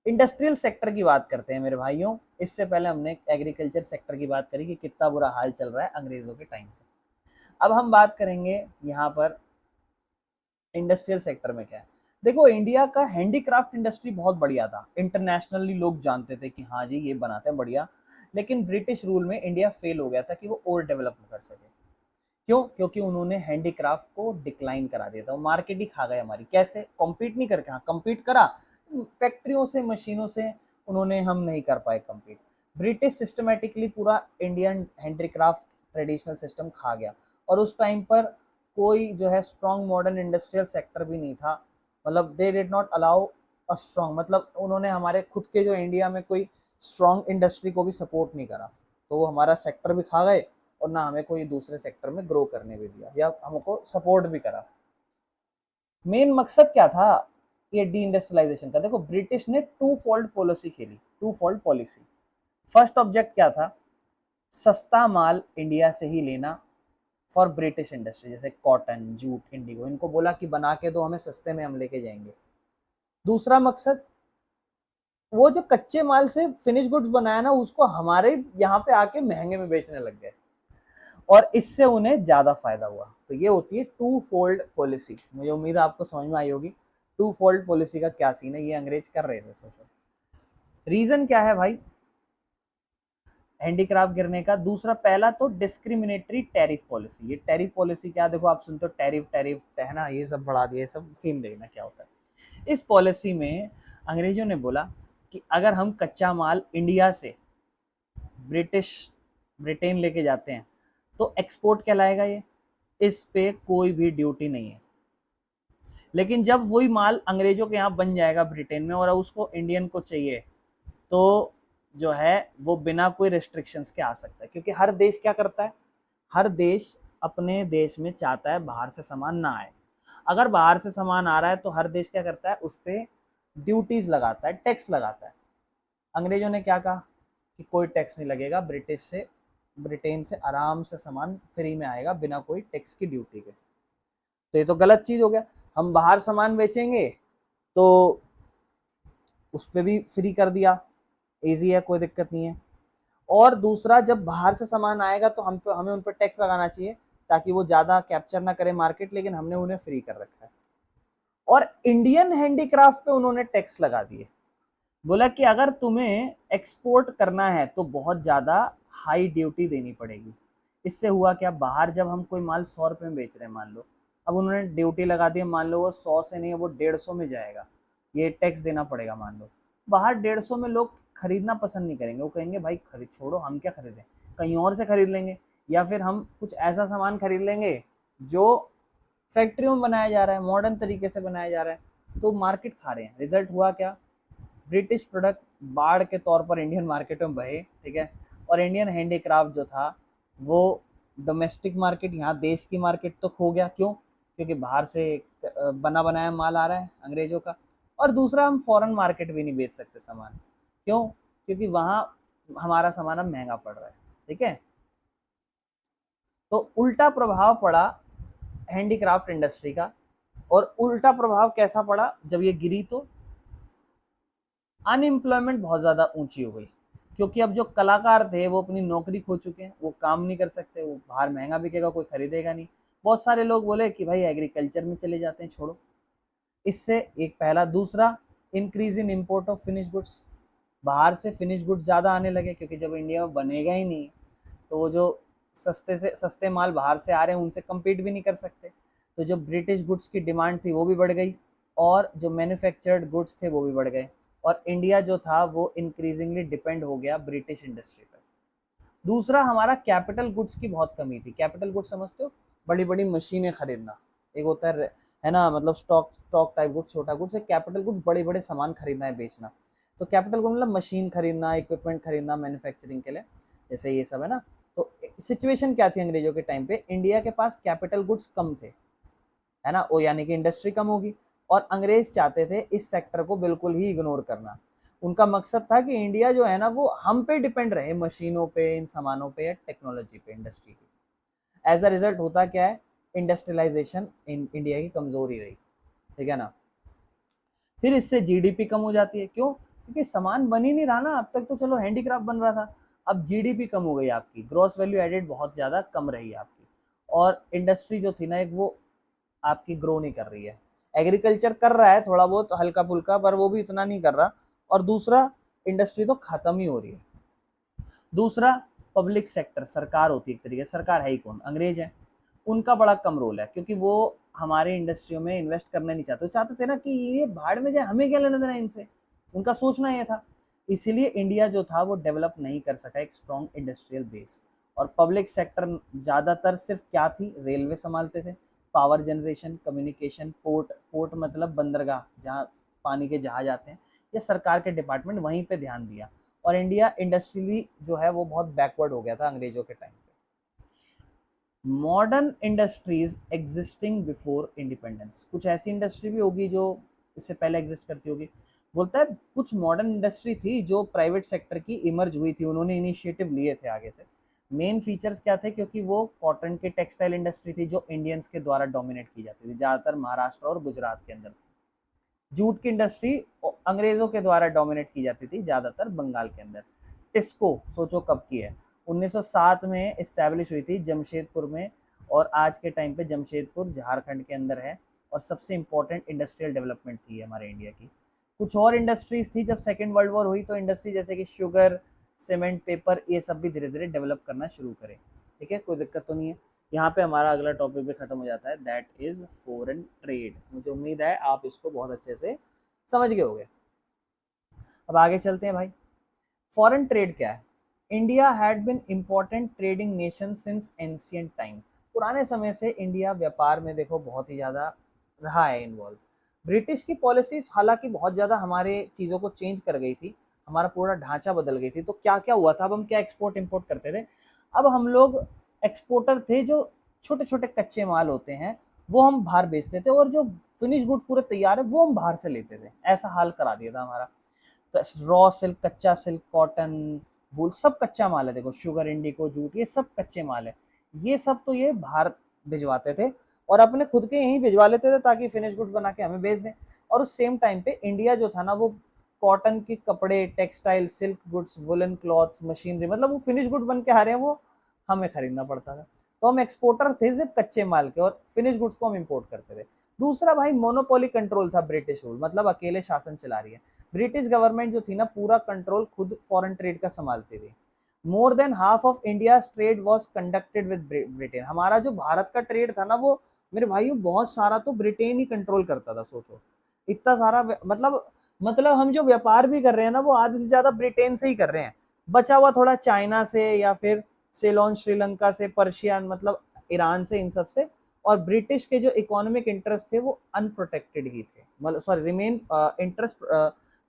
इंडस्ट्रियल सेक्टर की बात करते हैं मेरे भाइयों। इससे पहले हमने एग्रीकल्चर सेक्टर की बात करी कि कितना बुरा हाल चल रहा है अंग्रेजों के टाइम पे। अब हम बात करेंगे यहाँ पर इंडस्ट्रियल सेक्टर में क्या है। देखो, इंडिया का हैंडीक्राफ्ट इंडस्ट्री बहुत बढ़िया था, इंटरनेशनली लोग जानते थे कि हाँ जी ये बनाते हैं बढ़िया। लेकिन ब्रिटिश रूल में इंडिया फेल हो गया था कि वो और डेवलप कर सके। क्यों? क्योंकि उन्होंने हैंडीक्राफ्ट को डिक्लाइन करा दिया था, वो मार्केट ही खा गए हमारी। कैसे? कॉम्पीट नहीं करके, हाँ कम्पीट करा फैक्ट्रियों से, मशीनों से, उन्होंने, हम नहीं कर पाए कम्पीट। ब्रिटिश सिस्टमेटिकली पूरा इंडियन हैंडीक्राफ्ट ट्रेडिशनल सिस्टम खा गया। और उस टाइम पर कोई जो है स्ट्रॉन्ग मॉडर्न इंडस्ट्रियल सेक्टर भी नहीं था। मतलब they did not allow a strong, मतलब उन्होंने हमारे खुद के जो इंडिया में कोई स्ट्रॉन्ग इंडस्ट्री को भी सपोर्ट नहीं करा। तो वो हमारा सेक्टर भी खा गए और ना हमें कोई दूसरे सेक्टर में ग्रो करने भी दिया या हमको सपोर्ट भी करा। मेन मकसद क्या था ये डी इंडस्ट्रियलाइजेशन का? देखो, ब्रिटिश ने टू फोल्ड पॉलिसी खेली। Two fold policy, first object क्या था? सस्ता माल इंडिया से ही लेना फॉर ब्रिटिश इंडस्ट्री, जैसे कॉटन, जूट, इंडिगो, इनको बोला कि बना के दो हमें सस्ते में, हम लेके जाएंगे। दूसरा मकसद, वो जो कच्चे माल से फिनिश गुड्स बनाया ना, उसको हमारे यहाँ पे आके महंगे में बेचने लग गए और इससे उन्हें ज्यादा फायदा हुआ। तो ये होती है टू फोल्ड पॉलिसी। मुझे उम्मीद है आपको समझ में आई होगी टू फोल्ड पॉलिसी का क्या सीन है, ये अंग्रेज कर रहे थे। सोचो रीजन क्या है भाई हैंडीक्राफ्ट गिरने का। दूसरा, पहला तो डिस्क्रिमिनेटरी टैरिफ पॉलिसी। ये टैरिफ पॉलिसी क्या? देखो, आप सुनते हो टैरिफ टैरिफ है ना, ये सब बढ़ा दिया, ये सब सीन देखना क्या होता है। इस पॉलिसी में अंग्रेजों ने बोला कि अगर हम कच्चा माल इंडिया से ब्रिटिश ब्रिटेन लेके जाते हैं तो एक्सपोर्ट कहलाएगा ये, इस पे कोई भी ड्यूटी नहीं है। लेकिन जब वही माल अंग्रेजों के यहाँ बन जाएगा ब्रिटेन में और उसको इंडियन को चाहिए, तो जो है वो बिना कोई रेस्ट्रिक्शंस के आ सकता है। क्योंकि हर देश क्या करता है, हर देश अपने देश में चाहता है बाहर से सामान ना आए। अगर बाहर से सामान आ रहा है तो हर देश क्या करता है, उस पर ड्यूटीज लगाता है, टैक्स लगाता है। अंग्रेजों ने क्या कहा कि कोई टैक्स नहीं लगेगा, ब्रिटेन से आराम से सामान फ्री में आएगा बिना कोई टैक्स की ड्यूटी के। तो ये तो गलत चीज हो गया। हम बाहर सामान बेचेंगे तो उस पर भी फ्री कर दिया, इजी है, कोई दिक्कत नहीं है। और दूसरा, जब बाहर से सामान आएगा तो हमें उन पर टैक्स लगाना चाहिए ताकि वो ज्यादा कैप्चर ना करे मार्केट, लेकिन हमने उन्हें फ्री कर रखा है। और इंडियन हैंडीक्राफ्ट पे उन्होंने टैक्स लगा दिए। बोला कि अगर तुम्हें एक्सपोर्ट करना है तो बहुत ज्यादा हाई ड्यूटी देनी पड़ेगी। इससे हुआ क्या, बाहर जब हम कोई माल 100 रुपए में बेच रहे हैं मान लो, अब उन्होंने ड्यूटी लगा दी, मान लो वो 100 से नहीं है वो 150 में जाएगा, ये टैक्स देना पड़ेगा मान लो। बाहर 150 में लोग खरीदना पसंद नहीं करेंगे, वो कहेंगे भाई खरीद, छोड़ो हम क्या खरीदें, कहीं और से खरीद लेंगे, या फिर हम कुछ ऐसा सामान खरीद लेंगे जो फैक्ट्रियों में बनाया जा रहा है, मॉडर्न तरीके से बनाया जा रहा है। तो मार्केट खा रहे हैं। रिजल्ट हुआ क्या, ब्रिटिश प्रोडक्ट बाढ़ के तौर पर इंडियन मार्केट में बहे, ठीक है। और इंडियन हैंडीक्राफ्ट जो था वो डोमेस्टिक मार्केट, यहाँ देश की मार्केट तो खो गया। क्यों? क्योंकि बाहर से बना बनाया माल आ रहा है अंग्रेजों का। और दूसरा, हम फॉरेन मार्केट भी नहीं बेच सकते सामान। क्यों? क्योंकि वहाँ हमारा सामान अब महंगा पड़ रहा है, ठीक है। तो उल्टा प्रभाव पड़ा हैंडीक्राफ्ट इंडस्ट्री का। और उल्टा प्रभाव कैसा पड़ा, जब ये गिरी तो अनएम्प्लॉयमेंट बहुत ज़्यादा ऊंची हो गई। क्योंकि अब जो कलाकार थे वो अपनी नौकरी खो चुके हैं, वो काम नहीं कर सकते, वो बाहर महंगा बिकेगा, कोई खरीदेगा नहीं। बहुत सारे लोग बोले कि भाई एग्रीकल्चर में चले जाते हैं, छोड़ो। इससे एक पहला। दूसरा, increase in import of finish goods, बाहर से फिनिश गुड्स ज़्यादा आने लगे, क्योंकि जब इंडिया में बनेगा ही नहीं तो वो जो सस्ते से सस्ते माल बाहर से आ रहे हैं उनसे कम्पीट भी नहीं कर सकते। तो जो ब्रिटिश गुड्स की डिमांड थी वो भी बढ़ गई और जो मैन्युफैक्चर्ड गुड्स थे वो भी बढ़ गए। और इंडिया जो था वो इंक्रीजिंगली डिपेंड हो गया ब्रिटिश इंडस्ट्री पर। दूसरा, हमारा कैपिटल गुड्स की बहुत कमी थी। कैपिटल गुड्स समझते हो, बड़ी बड़ी मशीनें खरीदना, एक होता है ना, मतलब स्टॉक स्टॉक टाइप गुड्स, छोटा गुड्स। एक कैपिटल गुड्स, बड़े बड़े सामान खरीदना है, बेचना। तो कैपिटल गुड मतलब मशीन खरीदना, इक्विपमेंट खरीदना मैन्युफैक्चरिंग के लिए, जैसे ये सब है ना। तो सिचुएशन क्या थी अंग्रेजों के टाइम पे, इंडिया के पास कैपिटल गुड्स कम थे, है ना, वो यानी कि इंडस्ट्री कम होगी। और अंग्रेज चाहते थे इस सेक्टर को बिल्कुल ही इग्नोर करना। उनका मकसद था कि इंडिया जो है ना वो हम पे डिपेंड रहे, मशीनों पे, इन सामानों पे या टेक्नोलॉजी पे, इंडस्ट्री की। एज अ रिजल्ट होता क्या है, इंडस्ट्रियलाइजेशन इंडिया की कमजोरी रही, ठीक है ना। फिर इससे जीडीपी कम हो जाती है। क्यों? क्योंकि सामान बन ही नहीं रहा ना। अब तक तो चलो हैंडीक्राफ्ट बन रहा था, अब जीडीपी कम हो गई आपकी, ग्रॉस वैल्यू एडेड बहुत ज़्यादा कम रही है आपकी, और इंडस्ट्री जो थी ना एक, वो आपकी ग्रो नहीं कर रही है। एग्रीकल्चर कर रहा है थोड़ा बहुत हल्का फुल्का, पर वो भी इतना नहीं कर रहा। और दूसरा, इंडस्ट्री तो खत्म ही हो रही है। दूसरा, पब्लिक सेक्टर, सरकार होती है एक तरीके से, सरकार है ही कौन, अंग्रेज है, उनका बड़ा कम रोल है, क्योंकि वो हमारे इंडस्ट्रियों में इन्वेस्ट करना नहीं चाहते। वो चाहते थे ना कि ये भाड़ में जाए, हमें क्या लेना देना इनसे, उनका सोचना ये था। इसीलिए इंडिया जो था वो डेवलप नहीं कर सका एक स्ट्रॉन्ग इंडस्ट्रियल बेस। और पब्लिक सेक्टर ज़्यादातर सिर्फ क्या थी, रेलवे संभालते थे, power generation, communication, port, port मतलब बंदरगाह जहाँ पानी के जहाज आते हैं, ये सरकार के डिपार्टमेंट वहीं पे ध्यान दिया। और इंडिया इंडस्ट्रियली जो है वो बहुत बैकवर्ड हो गया था अंग्रेजों के टाइम पे। Modern industries existing before independence, कुछ ऐसी इंडस्ट्री भी होगी जो इससे पहले एग्जिस्ट करती होगी। बोलता है कुछ मॉडर्न इंडस्ट्री थी जो प्राइवेट सेक्टर की इमर्ज हुई थी, उन्होंने इनिशिएटिव लिए थे आगे थे। मेन फीचर्स क्या थे, क्योंकि वो कॉटन की टेक्सटाइल इंडस्ट्री थी जो इंडियंस के द्वारा डोमिनेट की जाती थी, ज़्यादातर महाराष्ट्र और गुजरात के अंदर थी। जूट की इंडस्ट्री अंग्रेजों के द्वारा डोमिनेट की जाती थी, ज़्यादातर बंगाल के अंदर। टिस्को सोचो कब की है, 1907 में इस्टेब्लिश हुई थी जमशेदपुर में, और आज के टाइम पे जमशेदपुर झारखंड के अंदर है। और सबसे इंपॉर्टेंट इंडस्ट्रियल डेवलपमेंट थी हमारे इंडिया की। कुछ और इंडस्ट्रीज थी जब सेकेंड वर्ल्ड वॉर हुई, तो इंडस्ट्री जैसे कि शुगर, सीमेंट, पेपर, ये सब भी धीरे धीरे डेवलप करना शुरू करे। ठीक है, कोई दिक्कत तो नहीं है। यहाँ पे हमारा अगला टॉपिक भी खत्म हो जाता है, दैट इज फॉरेन ट्रेड। मुझे उम्मीद है आप इसको बहुत अच्छे से समझ गए होंगे। अब आगे चलते हैं भाई। फॉरेन ट्रेड क्या है? India had been important trading nation since ancient time. पुराने समय से इंडिया व्यापार में देखो बहुत ही ज़्यादा रहा है इन्वॉल्व। ब्रिटिश की पॉलिसीज हालांकि बहुत ज़्यादा हमारे चीज़ों को चेंज कर गई थी, हमारा पूरा ढांचा बदल गई थी। तो क्या क्या हुआ था, अब हम क्या एक्सपोर्ट इम्पोर्ट करते थे, अब हम लोग एक्सपोर्टर थे। जो छोटे छोटे कच्चे माल होते हैं वो हम बाहर बेचते थे, और जो फिनिश गुड पूरे तैयार है वो हम बाहर से लेते थे। ऐसा हाल करा दिया था हमारा। रॉ सिल्क, कच्चा सिल्क, कॉटन, वूल, सब कच्चा माल है। देखो शुगर, इंडिको, जूट, ये सब कच्चे माल है। ये सब तो ये बाहर भिजवाते थे और अपने खुद के यहीं भिजवा लेते थे ताकि फिनिश गुड्स बना के हमें भेज दें। और उस सेम टाइम पे इंडिया जो था ना वो कॉटन के कपड़े, textile, silk goods, woollen clothes, machinery, मतलब वो फिनिश गुड बन के आ रहे हैं, वो हमें खरीदना पड़ता था। तो हम एक्सपोर्टर थे सिर्फ कच्चे माल के, और फिनिश गुड्स को हम इम्पोर्ट करते थे। दूसरा भाई, मोनोपोली कंट्रोल था, ब्रिटिश रूल, मतलब अकेले शासन चला रही है। ब्रिटिश गवर्नमेंट जो थी ना पूरा कंट्रोल खुद फॉरेन ट्रेड का संभालती थी। More than half of India trade was conducted with Britain. हमारा जो भारत का ट्रेड था ना वो मेरे भाइयों बहुत सारा तो ब्रिटेन ही कंट्रोल करता था। सोचो इतना सारा, मतलब हम जो व्यापार भी कर रहे हैं ना वो आधे से ज्यादा ब्रिटेन से ही कर रहे हैं। बचा हुआ थोड़ा चाइना से, या फिर सेलोन, श्रीलंका से, पर्शियन मतलब ईरान से, इन सब से। और ब्रिटिश के जो इकोनॉमिक इंटरेस्ट थे वो अनप्रोटेक्टेड ही थे, मतलब sorry, remain interest,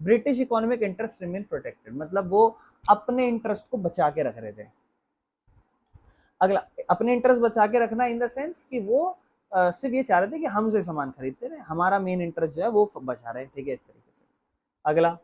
British economic interest remain protected, मतलब वो अपने इंटरेस्ट को बचा के रख रहे थे। अगला, अपने इंटरेस्ट बचा के रखना इन द सेंस कि वो सिर्फ ये चाह रहे थे कि हमसे सामान खरीदते रहे, हमारा मेन इंटरेस्ट जो है वो बचा रहे। ठीक है, इस तरीके से। अगला,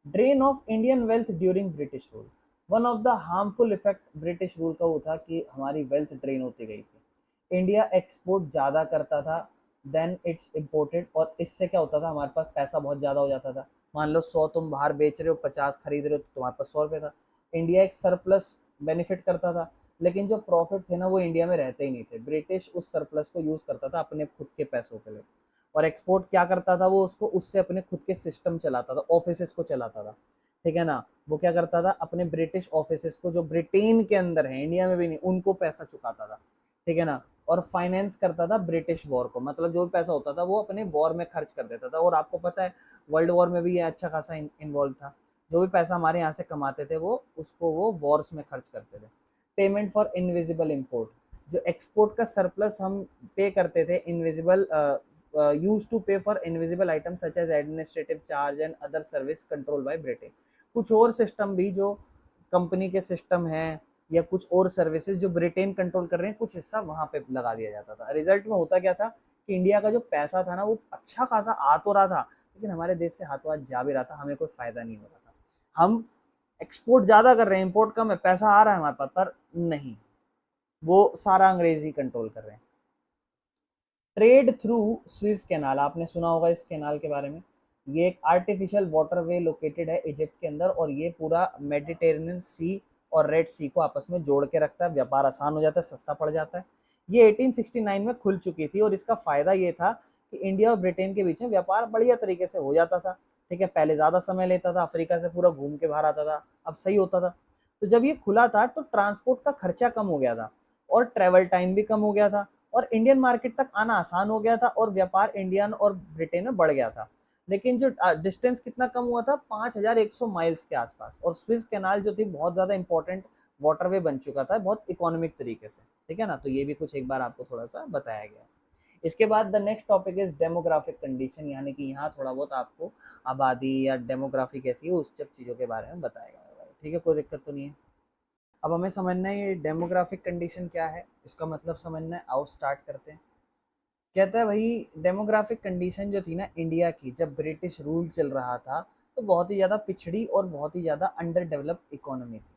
drain of Indian wealth during British rule. One of the harmful effect British rule का वो था कि हमारी वेल्थ ड्रेन होती गई थी। इंडिया एक्सपोर्ट ज़्यादा करता था देन इट्स इम्पोर्टेड, और इससे क्या होता था, हमारे पास पैसा बहुत ज़्यादा हो जाता था। मान लो 100 तुम बाहर बेच रहे हो, 50 खरीद रहे हो, तो तुम्हारे पास 100 रुपये था। इंडिया एक सरप्लस बेनिफिट करता था, लेकिन जो प्रॉफिट थे ना वो इंडिया में रहते ही नहीं थे। ब्रिटिश उस सरप्लस को यूज़ करता था अपने खुद के पैसों के लिए। और एक्सपोर्ट क्या करता था वो, उसको उससे अपने खुद के सिस्टम चलाता था, ऑफिस को चलाता था। ठीक है ना, वो क्या करता था, अपने ब्रिटिश ऑफिस को जो ब्रिटेन के अंदर है, इंडिया में भी नहीं, उनको पैसा चुकाता था। ठीक है ना, और फाइनेंस करता था ब्रिटिश वॉर को, मतलब जो भी पैसा होता था वो अपने वॉर में खर्च कर देता था। और आपको पता है वर्ल्ड वॉर में भी ये अच्छा खासा इन्वॉल्व था। जो भी पैसा हमारे यहाँ से कमाते थे वो उसको वो वॉर्स में खर्च करते थे। पेमेंट फॉर इनविजिबल इम्पोर्ट, जो एक्सपोर्ट का सरप्लस हम पे करते थे, invisible use to pay for invisible item such as administrative charge and other service control by Britain. कुछ और सिस्टम भी जो कंपनी के सिस्टम हैं, या कुछ और सर्विसेज जो ब्रिटेन कंट्रोल कर रहे हैं, कुछ हिस्सा वहां पे लगा दिया जाता था। रिजल्ट में होता क्या था कि इंडिया का जो पैसा था ना वो अच्छा खासा आ तो रहा था, लेकिन हमारे देश से हाथों हाथ जा भी रहा था, हमें कोई फायदा नहीं हो रहा था। हम एक्सपोर्ट ज्यादा कर रहे हैं, इम्पोर्ट कम है, पैसा आ रहा है हमारे पास, पर नहीं, वो सारा अंग्रेज ही कंट्रोल कर रहे हैं। ट्रेड थ्रू स्विस कैनाल, आपने सुना होगा इस कैनाल के बारे में। ये एक आर्टिफिशियल वाटरवे लोकेटेड है इजिप्ट के अंदर, और ये पूरा मेडिटेरेनियन सी और रेड सी को आपस में जोड़ के रखता है, व्यापार आसान हो जाता है, सस्ता पड़ जाता है। ये 1869 में खुल चुकी थी, और इसका फायदा ये था कि इंडिया और ब्रिटेन के बीच में व्यापार बढ़िया तरीके से हो जाता था। ठीक है, पहले ज्यादा समय लेता था, अफ्रीका से पूरा घूम के बाहर आता था, अब सही होता था। तो जब ये खुला था तो ट्रांसपोर्ट का खर्चा कम हो गया था, और ट्रेवल टाइम भी कम हो गया था, और इंडियन मार्केट तक आना आसान हो गया था, और व्यापार इंडियन और ब्रिटेन में बढ़ गया था। लेकिन जो डिस्टेंस कितना कम हुआ था, 5100 माइल्स के आसपास, और स्विस कैनाल जो थी बहुत ज्यादा इंपॉर्टेंट वाटरवे बन चुका था, बहुत इकोनॉमिक तरीके से। ठीक है ना, तो ये भी कुछ एक बार आपको थोड़ा सा बताया गया। इसके बाद the next topic is demographic condition, यानी कि यहाँ थोड़ा बहुत आपको आबादी या डेमोग्राफी कैसी है उस सब चीज़ों के बारे में बताया गया है। ठीक है, कोई दिक्कत तो नहीं है। अब हमें समझना है ये डेमोग्राफिक कंडीशन क्या है, इसका मतलब समझना है। आओ स्टार्ट करते हैं। कहता है भाई, डेमोग्राफिक कंडीशन जो थी ना इंडिया की, जब ब्रिटिश रूल चल रहा था, तो बहुत ही ज़्यादा पिछड़ी और बहुत ही ज़्यादा अंडर डेवलप्ड इकोनॉमी थी।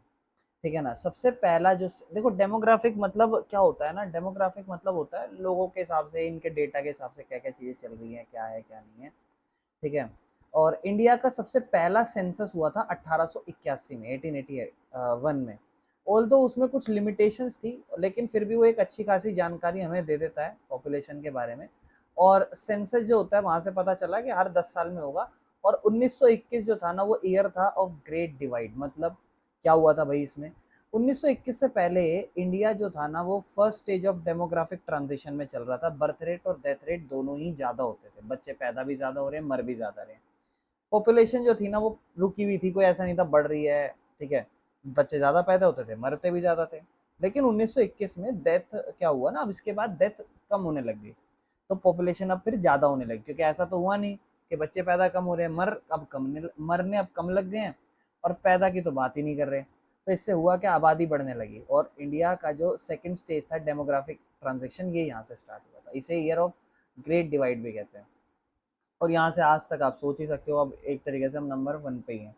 ठीक है ना। सबसे पहला जो देखो, डेमोग्राफिक मतलब क्या होता है ना, डेमोग्राफिक मतलब होता है लोगों के हिसाब से, इनके डेटा के हिसाब से क्या क्या चीज़ें चल रही हैं, क्या है क्या नहीं है। ठीक है। और इंडिया का सबसे पहला सेंसस हुआ था 1881 में, 1881 में। ऑल दो उसमें कुछ लिमिटेशंस थी, लेकिन फिर भी वो एक अच्छी खासी जानकारी हमें दे देता है पॉपुलेशन के बारे में। और सेंसस जो होता है वहां से पता चला कि हर 10 साल में होगा। और 1921 जो था ना, वो ईयर था ऑफ ग्रेट डिवाइड। मतलब क्या हुआ था भाई इसमें, 1921 से पहले इंडिया जो था ना, वो first stage of demographic transition में चल रहा था। बर्थ रेट और डेथ रेट दोनों ही ज्यादा होते थे, बच्चे पैदा भी ज्यादा हो रहे हैं, मर भी ज्यादा रहे हैं। पॉपुलेशन जो थी ना, वो रुकी हुई थी, कोई ऐसा नहीं था बढ़ रही है। ठीक है, बच्चे ज्यादा पैदा होते थे, मरते भी ज्यादा थे। लेकिन 1921 में डेथ क्या हुआ ना, अब इसके बाद डेथ कम होने लग गई, तो पॉपुलेशन अब फिर ज्यादा होने लगी। क्योंकि ऐसा तो हुआ नहीं कि बच्चे पैदा कम हो रहे हैं, मरने अब कम लग गए हैं, और पैदा की तो बात ही नहीं कर रहे। तो इससे हुआ कि आबादी बढ़ने लगी, और इंडिया का जो सेकंड स्टेज था डेमोग्राफिक ट्रांजेक्शन, ये यहाँ से स्टार्ट हुआ था। इसे ईयर ऑफ ग्रेट डिवाइड भी कहते हैं। और यहाँ से आज तक आप सोच ही सकते हो, अब एक तरीके से हम नंबर 1 पे ही हैं।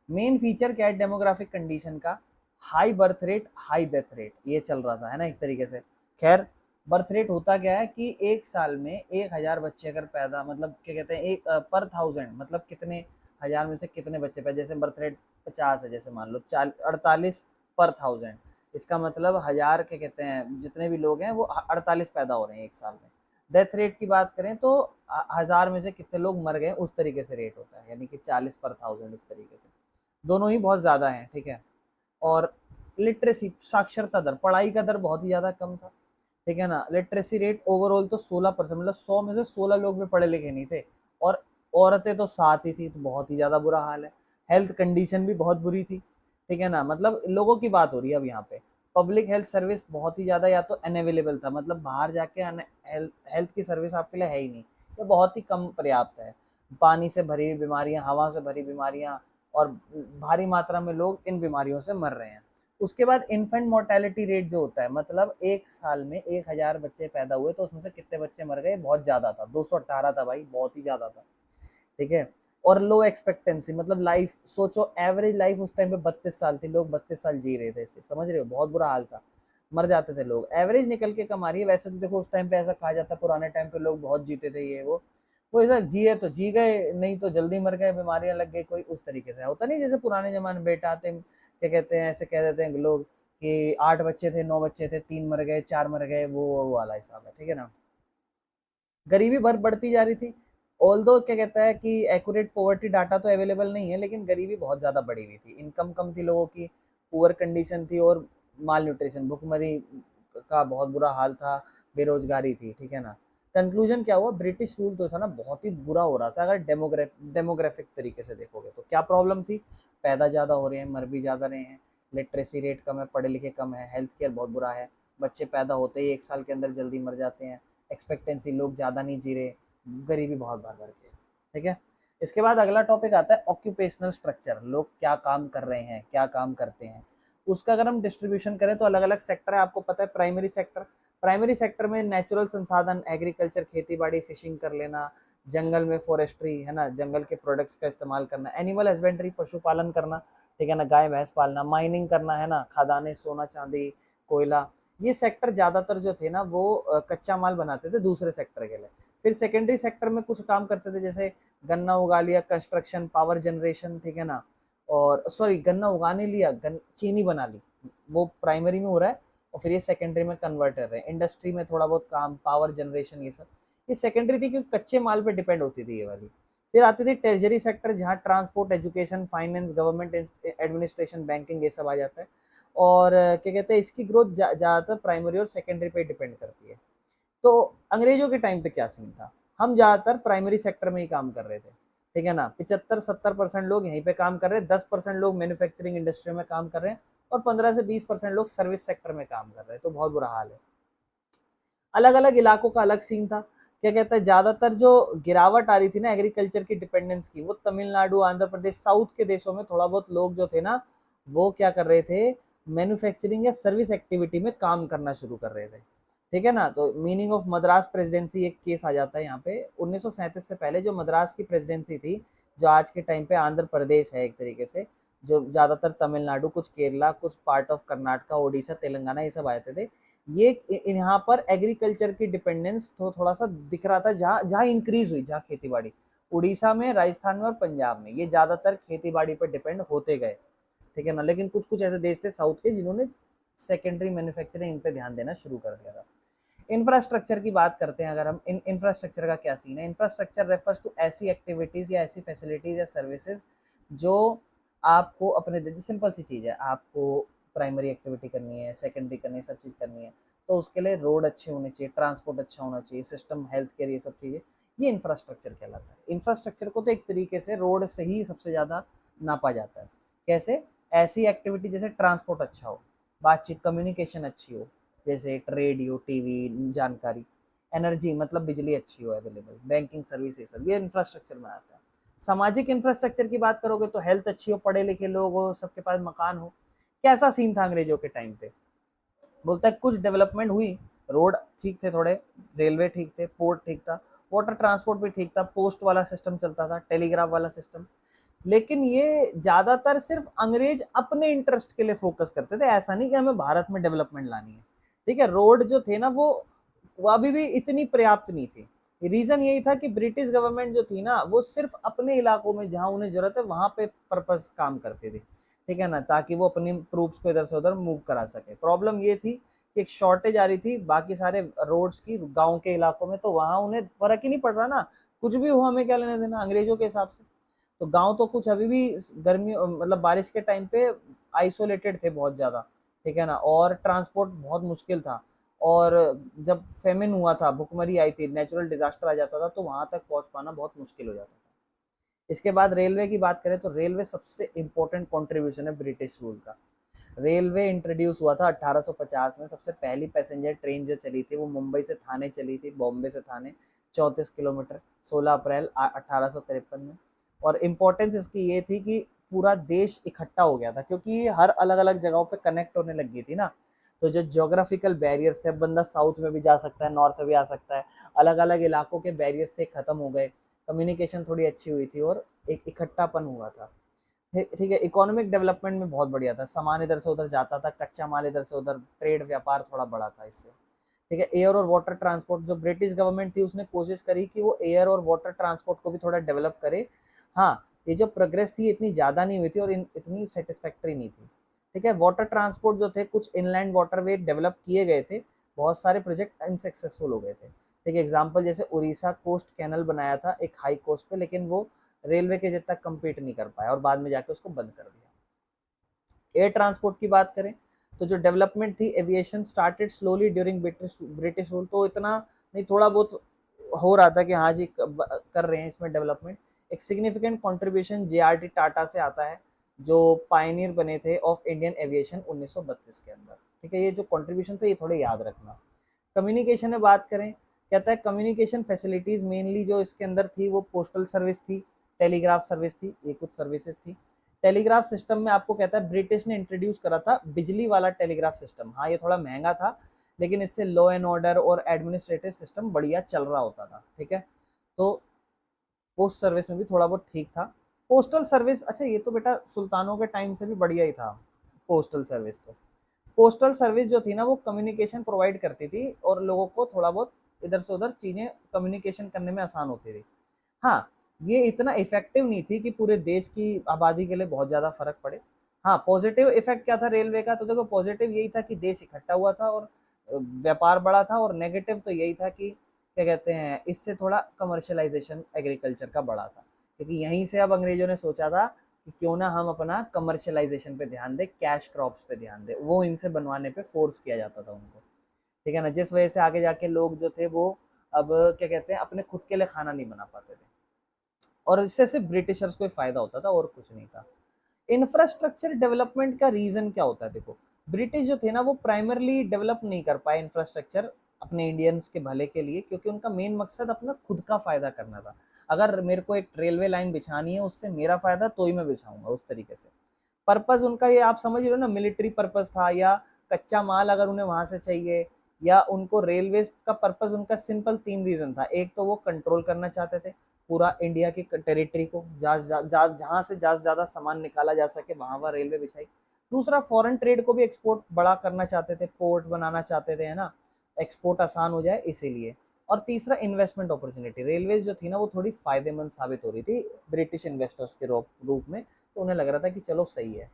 मेन फीचर क्या है डेमोग्राफिक कंडीशन का, high birth rate high death rate, ये चल रहा था, है ना, एक तरीके से। खैर, बर्थ रेट होता क्या है कि एक साल में 1000 बच्चे अगर पैदा, मतलब क्या कहते हैं, एक पर 1000, मतलब कितने हजार में से कितने बच्चे पैदा। जैसे बर्थ रेट 50 है, जैसे मान लो 48 पर 1000, इसका मतलब हजार, क्या कहते हैं, जितने भी लोग हैं वो 48 पैदा हो रहे हैं एक साल में। डेथ रेट की बात करें तो हजार में से कितने लोग मर गए, उस तरीके से रेट होता है, यानी कि 40 पर 1000, इस तरीके से। दोनों ही बहुत ज़्यादा हैं। ठीक है। और लिटरेसी, साक्षरता दर, पढ़ाई का दर बहुत ही ज़्यादा कम था। ठीक है ना। लिटरेसी रेट ओवरऑल तो 16%, मतलब 100 में से 16 लोग भी पढ़े लिखे नहीं थे, और औरतें तो 7 ही थी, तो बहुत ही ज़्यादा बुरा हाल है। हेल्थ कंडीशन भी बहुत बुरी थी। ठीक है ना, मतलब लोगों की बात हो रही है अब यहाँ पे। पब्लिक हेल्थ सर्विस बहुत ही ज़्यादा या तो अनअवेलेबल था, मतलब बाहर जाके हेल्थ की सर्विस आपके लिए है ही नहीं, ये बहुत ही कम पर्याप्त है। पानी से भरी हुई बीमारियां, हवा से भरी बीमारियां, और भारी मात्रा में लोग इन बीमारियों से मर रहे हैं। उसके बाद इन्फेंट मोर्टेलिटी रेट जो होता है, मतलब एक साल में 1000 बच्चे पैदा हुए तो उसमें से कितने बच्चे मर गए, बहुत ज्यादा था, 218 था भाई, बहुत ही ज्यादा था। ठीक है। और लो एक्सपेक्टेंसी, मतलब लाइफ सोचो, एवरेज लाइफ उस टाइम पे 32 साल थी, लोग 32 साल जी रहे थे, इसे समझ रहे हो, बहुत बुरा हाल था। मर जाते थे लोग, एवरेज निकल के कमा रही है। वैसे तो देखो उस टाइम पे ऐसा कहा जाता है, पुराने टाइम पे लोग बहुत जीते थे, ये वो ऐसा जिए तो जी गए, नहीं तो जल्दी मर गए, बीमारियां लग गई, कोई उस तरीके से होता नहीं। जैसे पुराने जमाने में बेटा आते, क्या कहते हैं, ऐसे कह देते हैं लोग कि 8 बच्चे थे, 9 बच्चे थे, 3 मर गए, 4 मर गए, वो वाला हिसाब है। ठीक है ना। गरीबी भर बढ़ती जा रही थी। ऑल दो, क्या कहता है कि एक्यूरेट पॉवर्टी डाटा तो अवेलेबल नहीं है, लेकिन गरीबी बहुत ज़्यादा बढ़ी हुई थी, इनकम कम थी लोगों की, पुअर कंडीशन थी, और माल न्यूट्रिशन, भुखमरी का बहुत बुरा हाल था, बेरोजगारी थी। ठीक है ना। कंक्लूजन क्या हुआ, ब्रिटिश रूल तो था ना बहुत ही बुरा हो रहा था। अगर डेमोग्राफिक तरीके से देखोगे तो क्या प्रॉब्लम थी, पैदा ज़्यादा हो रहे हैं, मर भी ज़्यादा रहे हैं, लिटरेसी रेट कम है, पढ़े लिखे कम है, हेल्थ केयर बहुत बुरा है, बच्चे पैदा होते ही एक साल के अंदर जल्दी मर जाते हैं, एक्सपेक्टेंसी, लोग ज़्यादा नहीं जी रहे, गरीबी बहुत भर भर के। ठीक है। इसके बाद अगला टॉपिक आता है ऑक्यूपेशनल स्ट्रक्चर, लोग क्या काम कर रहे हैं, क्या काम करते हैं। उसका अगर हम डिस्ट्रीब्यूशन करें तो अलग अलग सेक्टर है, आपको पता है। प्राइमरी सेक्टर में नेचुरल संसाधन, एग्रीकल्चर, खेती बाड़ी, फिशिंग कर लेना, जंगल में फॉरेस्ट्री, है ना, जंगल के प्रोडक्ट्स का इस्तेमाल करना, एनिमल हस्बेंड्री, पशुपालन करना, ठीक है ना, गाय भैंस पालना, माइनिंग करना, है ना, खदानें, सोना चांदी, कोयला। ये सेक्टर ज्यादातर जो थे ना, वो कच्चा माल बनाते थे दूसरे सेक्टर के लिए। फिर सेकेंडरी सेक्टर में कुछ काम करते थे, जैसे गन्ना उगा लिया, कंस्ट्रक्शन, पावर जनरेशन, ठीक है ना, और सॉरी गन्ना उगाने लिया, चीनी बना ली, वो प्राइमरी में हो रहा है, और फिर ये सेकेंडरी में कन्वर्ट कर रहे हैं। इंडस्ट्री में थोड़ा बहुत काम, पावर जनरेशन, ये सब ये सेकेंडरी थी, क्योंकि कच्चे माल पे डिपेंड होती थी ये वाली। फिर आती थी टेरिजरी सेक्टर, जहाँ transport, education, finance, government administration, banking, ये सब आ जाता है। और क्या कहते हैं, इसकी ग्रोथ ज़्यादातर प्राइमरी और सेकेंडरी पे डिपेंड करती है। तो अंग्रेजों के टाइम पे क्या सीन था, हम ज़्यादातर प्राइमरी सेक्टर में ही काम कर रहे थे, ठीक है ना, 75-70% लोग यहीं पे काम कर रहे हैं, 10% लोग मैन्युफैक्चरिंग इंडस्ट्री में काम कर रहे हैं, और 15 से 20% लोग सर्विस सेक्टर में काम कर रहे हैं। तो बहुत बुरा हाल है। अलग अलग इलाकों का अलग सीन था। क्या कहता है, ज्यादातर जो गिरावट आ रही थी ना एग्रीकल्चर की डिपेंडेंस की, वो तमिलनाडु, आंध्र प्रदेश, साउथ के देशों में थोड़ा बहुत लोग जो थे ना, वो क्या कर रहे थे, मैन्युफैक्चरिंग या सर्विस एक्टिविटी में काम करना शुरू कर रहे थे, ठीक है ना। तो मीनिंग ऑफ मद्रास प्रेसिडेंसी एक केस आ जाता है यहाँ पे। 1937 से पहले जो मद्रास की प्रेसिडेंसी थी, जो आज के टाइम पे आंध्र प्रदेश है एक तरीके से, जो ज्यादातर तमिलनाडु, कुछ केरला, कुछ पार्ट ऑफ कर्नाटका, ओडिशा, तेलंगाना, ये सब आए थे, ये यहाँ पर एग्रीकल्चर की डिपेंडेंस तो थोड़ा सा दिख रहा था, जहाँ जहाँ इंक्रीज हुई, जहाँ खेती बाड़ी, उड़ीसा में, राजस्थान में और पंजाब में, ये ज्यादातर खेती बाड़ी पर डिपेंड होते गए, ठीक है ना। लेकिन कुछ कुछ ऐसे देश थे साउथ के, जिन्होंने सेकेंडरी मैन्युफैक्चरिंग इन पे ध्यान देना शुरू कर दिया था। इंफ्रास्ट्रक्चर की बात करते हैं अगर हम, इंफ्रास्ट्रक्चर का क्या सीन है। इंफ्रास्ट्रक्चर रेफर्स टू ऐसी एक्टिविटीज या ऐसी फैसिलिटीज या सर्विसेज जो आपको अपने, जैसे सिंपल सी चीज़ है, आपको प्राइमरी एक्टिविटी करनी है, सेकेंडरी करनी है, सब चीज़ करनी है, तो उसके लिए रोड अच्छे होने चाहिए, ट्रांसपोर्ट अच्छा होना चाहिए, सिस्टम, हेल्थ केयर, ये सब चीज़ें, ये इंफ्रास्ट्रक्चर कहलाता है। इंफ्रास्ट्रक्चर को तो एक तरीके से रोड से ही सबसे ज़्यादा नापा जाता है। कैसे? ऐसी एक्टिविटी जैसे ट्रांसपोर्ट अच्छा हो, बातचीत, कम्युनिकेशन अच्छी हो, जैसे रेडियो, टीवी, जानकारी, एनर्जी मतलब बिजली अच्छी हो अवेलेबल, बैंकिंग सर्विस, ये सब ये इंफ्रास्ट्रक्चर में आता है। सामाजिक इंफ्रास्ट्रक्चर की बात करोगे तो हेल्थ अच्छी हो, पढ़े लिखे लोग हो, सबके पास मकान हो। कैसा सीन था अंग्रेजों के टाइम पे? बोलता है कुछ डेवलपमेंट हुई, रोड ठीक थे थोड़े, रेलवे ठीक थे, पोर्ट ठीक था, वाटर ट्रांसपोर्ट भी ठीक था, पोस्ट वाला सिस्टम चलता था, टेलीग्राफ वाला सिस्टम। लेकिन ये ज्यादातर सिर्फ अंग्रेज अपने इंटरेस्ट के लिए फोकस करते थे, ऐसा नहीं कि हमें भारत में डेवलपमेंट लानी है, ठीक है। रोड जो थे ना, वो अभी भी इतनी पर्याप्त नहीं थी। रीजन यही था कि ब्रिटिश गवर्नमेंट जो थी ना, वो सिर्फ अपने इलाकों में जहां उन्हें जरूरत है वहां पे पर्पस काम करती थी, ठीक है ना, ताकि वो अपनी ट्रूप्स को इधर से उधर मूव करा सके। प्रॉब्लम ये थी कि एक शॉर्टेज आ रही थी बाकी सारे रोड्स की गांव के इलाकों में, तो वहां उन्हें फर्क ही नहीं पड़ रहा ना, कुछ भी हो हमें क्या लेना देना अंग्रेजों के हिसाब से। तो गांव तो कुछ अभी भी गर्मी, मतलब बारिश के टाइम पे आइसोलेटेड थे बहुत ज़्यादा, ठीक है ना, और ट्रांसपोर्ट बहुत मुश्किल था। और जब फेमिन हुआ था, भुखमरी आई थी, नेचुरल डिजास्टर आ जाता था, तो वहां तक पहुंच पाना बहुत मुश्किल हो जाता था। इसके बाद रेलवे की बात करें तो रेलवे सबसे इंपॉर्टेंट कंट्रीब्यूशन है ब्रिटिश रूल का। रेलवे इंट्रोड्यूस हुआ था 1850 में। सबसे पहली पैसेंजर ट्रेन जो चली थी वो मुंबई से थाने चली थी, बॉम्बे से थाने, 34 किलोमीटर, 16 अप्रैल 1853 में। और इम्पोर्टेंस इसकी ये थी कि पूरा देश इकट्ठा हो गया था, क्योंकि ये हर अलग अलग जगहों पे कनेक्ट होने लग गई थी ना। तो जो ज्योग्राफिकल बैरियर्स थे, बंदा साउथ में भी जा सकता है, नॉर्थ में भी आ सकता है, अलग अलग इलाकों के बैरियर्स थे, खत्म हो गए, कम्युनिकेशन थोड़ी अच्छी हुई थी, और एक इकट्ठापन हुआ था, ठीक है। इकोनॉमिक डेवलपमेंट में बहुत बढ़िया था, सामान इधर से उधर जाता था, कच्चा माल इधर से उधर, ट्रेड, व्यापार थोड़ा बड़ा था इससे, ठीक है। एयर और वाटर ट्रांसपोर्ट, जो ब्रिटिश गवर्नमेंट थी उसने कोशिश करी कि वो एयर और वाटर ट्रांसपोर्ट को भी थोड़ा डेवलप करे। हाँ, ये जो प्रोग्रेस थी इतनी ज़्यादा नहीं हुई थी और इतनी सेटिस्फैक्ट्री नहीं थी, ठीक है। वाटर ट्रांसपोर्ट जो थे, कुछ इनलैंड वाटरवे डेवलप किए गए थे, बहुत सारे प्रोजेक्ट अनसक्सेसफुल हो गए थे, ठीक है। एग्जाम्पल जैसे उड़ीसा कोस्ट कैनल बनाया था एक हाई कोस्ट पे, लेकिन वो रेलवे के जितना कम्पीट नहीं कर पाया और बाद में जाके उसको बंद कर दिया। एयर ट्रांसपोर्ट की बात करें तो जो डेवलपमेंट थी, aviation started slowly during British rule, तो इतना नहीं, थोड़ा बहुत हो रहा था कि हाँ जी कर रहे हैं इसमें डेवलपमेंट। एक सिग्निफिकेंट कंट्रीब्यूशन जेआरटी टाटा से आता है, जो पायनियर बने थे ऑफ इंडियन एविएशन 1932 के अंदर, ठीक है। ये जो कंट्रीब्यूशन है ये थोड़े याद रखना। कम्युनिकेशन में बात करें, कहता है कम्युनिकेशन फैसिलिटीज मेनली जो इसके अंदर थी वो पोस्टल सर्विस थी, टेलीग्राफ सर्विस थी, ये कुछ सर्विसेज थी। टेलीग्राफ सिस्टम में आपको कहता है ब्रिटिश ने इंट्रोड्यूस करा था बिजली वाला टेलीग्राफ सिस्टम। हाँ, ये थोड़ा महंगा था, लेकिन इससे लॉ एंड ऑर्डर और एडमिनिस्ट्रेटिव सिस्टम बढ़िया चल रहा होता था, ठीक है। तो पोस्ट सर्विस में भी थोड़ा बहुत ठीक था। पोस्टल सर्विस, अच्छा ये तो बेटा सुल्तानों के टाइम से भी बढ़िया ही था पोस्टल सर्विस। तो पोस्टल सर्विस जो थी ना, वो कम्युनिकेशन प्रोवाइड करती थी और लोगों को थोड़ा बहुत इधर से उधर चीजें कम्युनिकेशन करने में आसान होती थी। हाँ, ये इतना इफेक्टिव नहीं थी कि पूरे देश की आबादी के लिए बहुत ज्यादा फर्क पड़े। हाँ, पॉजिटिव इफेक्ट क्या था रेलवे का, तो देखो पॉजिटिव यही था कि देश इकट्ठा हुआ था और व्यापार बढ़ा था, और नेगेटिव तो यही था कि क्या कहते हैं, इससे थोड़ा कमर्शलाइजेशन एग्रीकल्चर का बढ़ा था, क्योंकि यहीं से अब अंग्रेजों ने सोचा था कि क्यों ना हम अपना कमर्शलाइजेशन पे ध्यान दें, कैश क्रॉप्स पे ध्यान दें, वो इनसे बनवाने पे फोर्स किया जाता था उनको, ठीक है ना, जिस वजह से आगे जाके लोग जो थे वो अब क्या कहते हैं अपने खुद के लिए खाना नहीं बना पाते थे, और इससे सिर्फ ब्रिटिशर्स को ही फायदा होता था और कुछ नहीं था। इंफ्रास्ट्रक्चर डेवलपमेंट का रीजन क्या होता है, देखो ब्रिटिश जो थे ना वो प्राइमरली डेवलप नहीं कर पाए इंफ्रास्ट्रक्चर अपने इंडियंस के भले के लिए, क्योंकि उनका मेन मकसद अपना खुद का फायदा करना था। अगर मेरे को एक रेलवे लाइन बिछानी है उससे मेरा फायदा तो ही मैं बिछाऊंगा उस तरीके से। पर्पस उनका ये आप समझ रहे हो ना, मिलिट्री पर्पस था, या कच्चा माल अगर उन्हें वहां से चाहिए, या उनको रेलवे का पर्पस, उनका सिंपल तीन रीजन था। एक तो वो कंट्रोल करना चाहते थे पूरा इंडिया की टेरिटरी को, जहां से ज्यादा सामान निकाला जा सके वहां वह रेलवे बिछाई। दूसरा, फॉरेन ट्रेड को भी एक्सपोर्ट बड़ा करना चाहते थे, पोर्ट बनाना चाहते थे, है ना, एक्सपोर्ट आसान हो जाए इसीलिए। और तीसरा, इन्वेस्टमेंट अपॉर्चुनिटी, रेलवेज जो थी ना वो थोड़ी फायदेमंद साबित हो रही थी ब्रिटिश इन्वेस्टर्स के रूप में, तो उन्हें लग रहा था कि चलो सही है।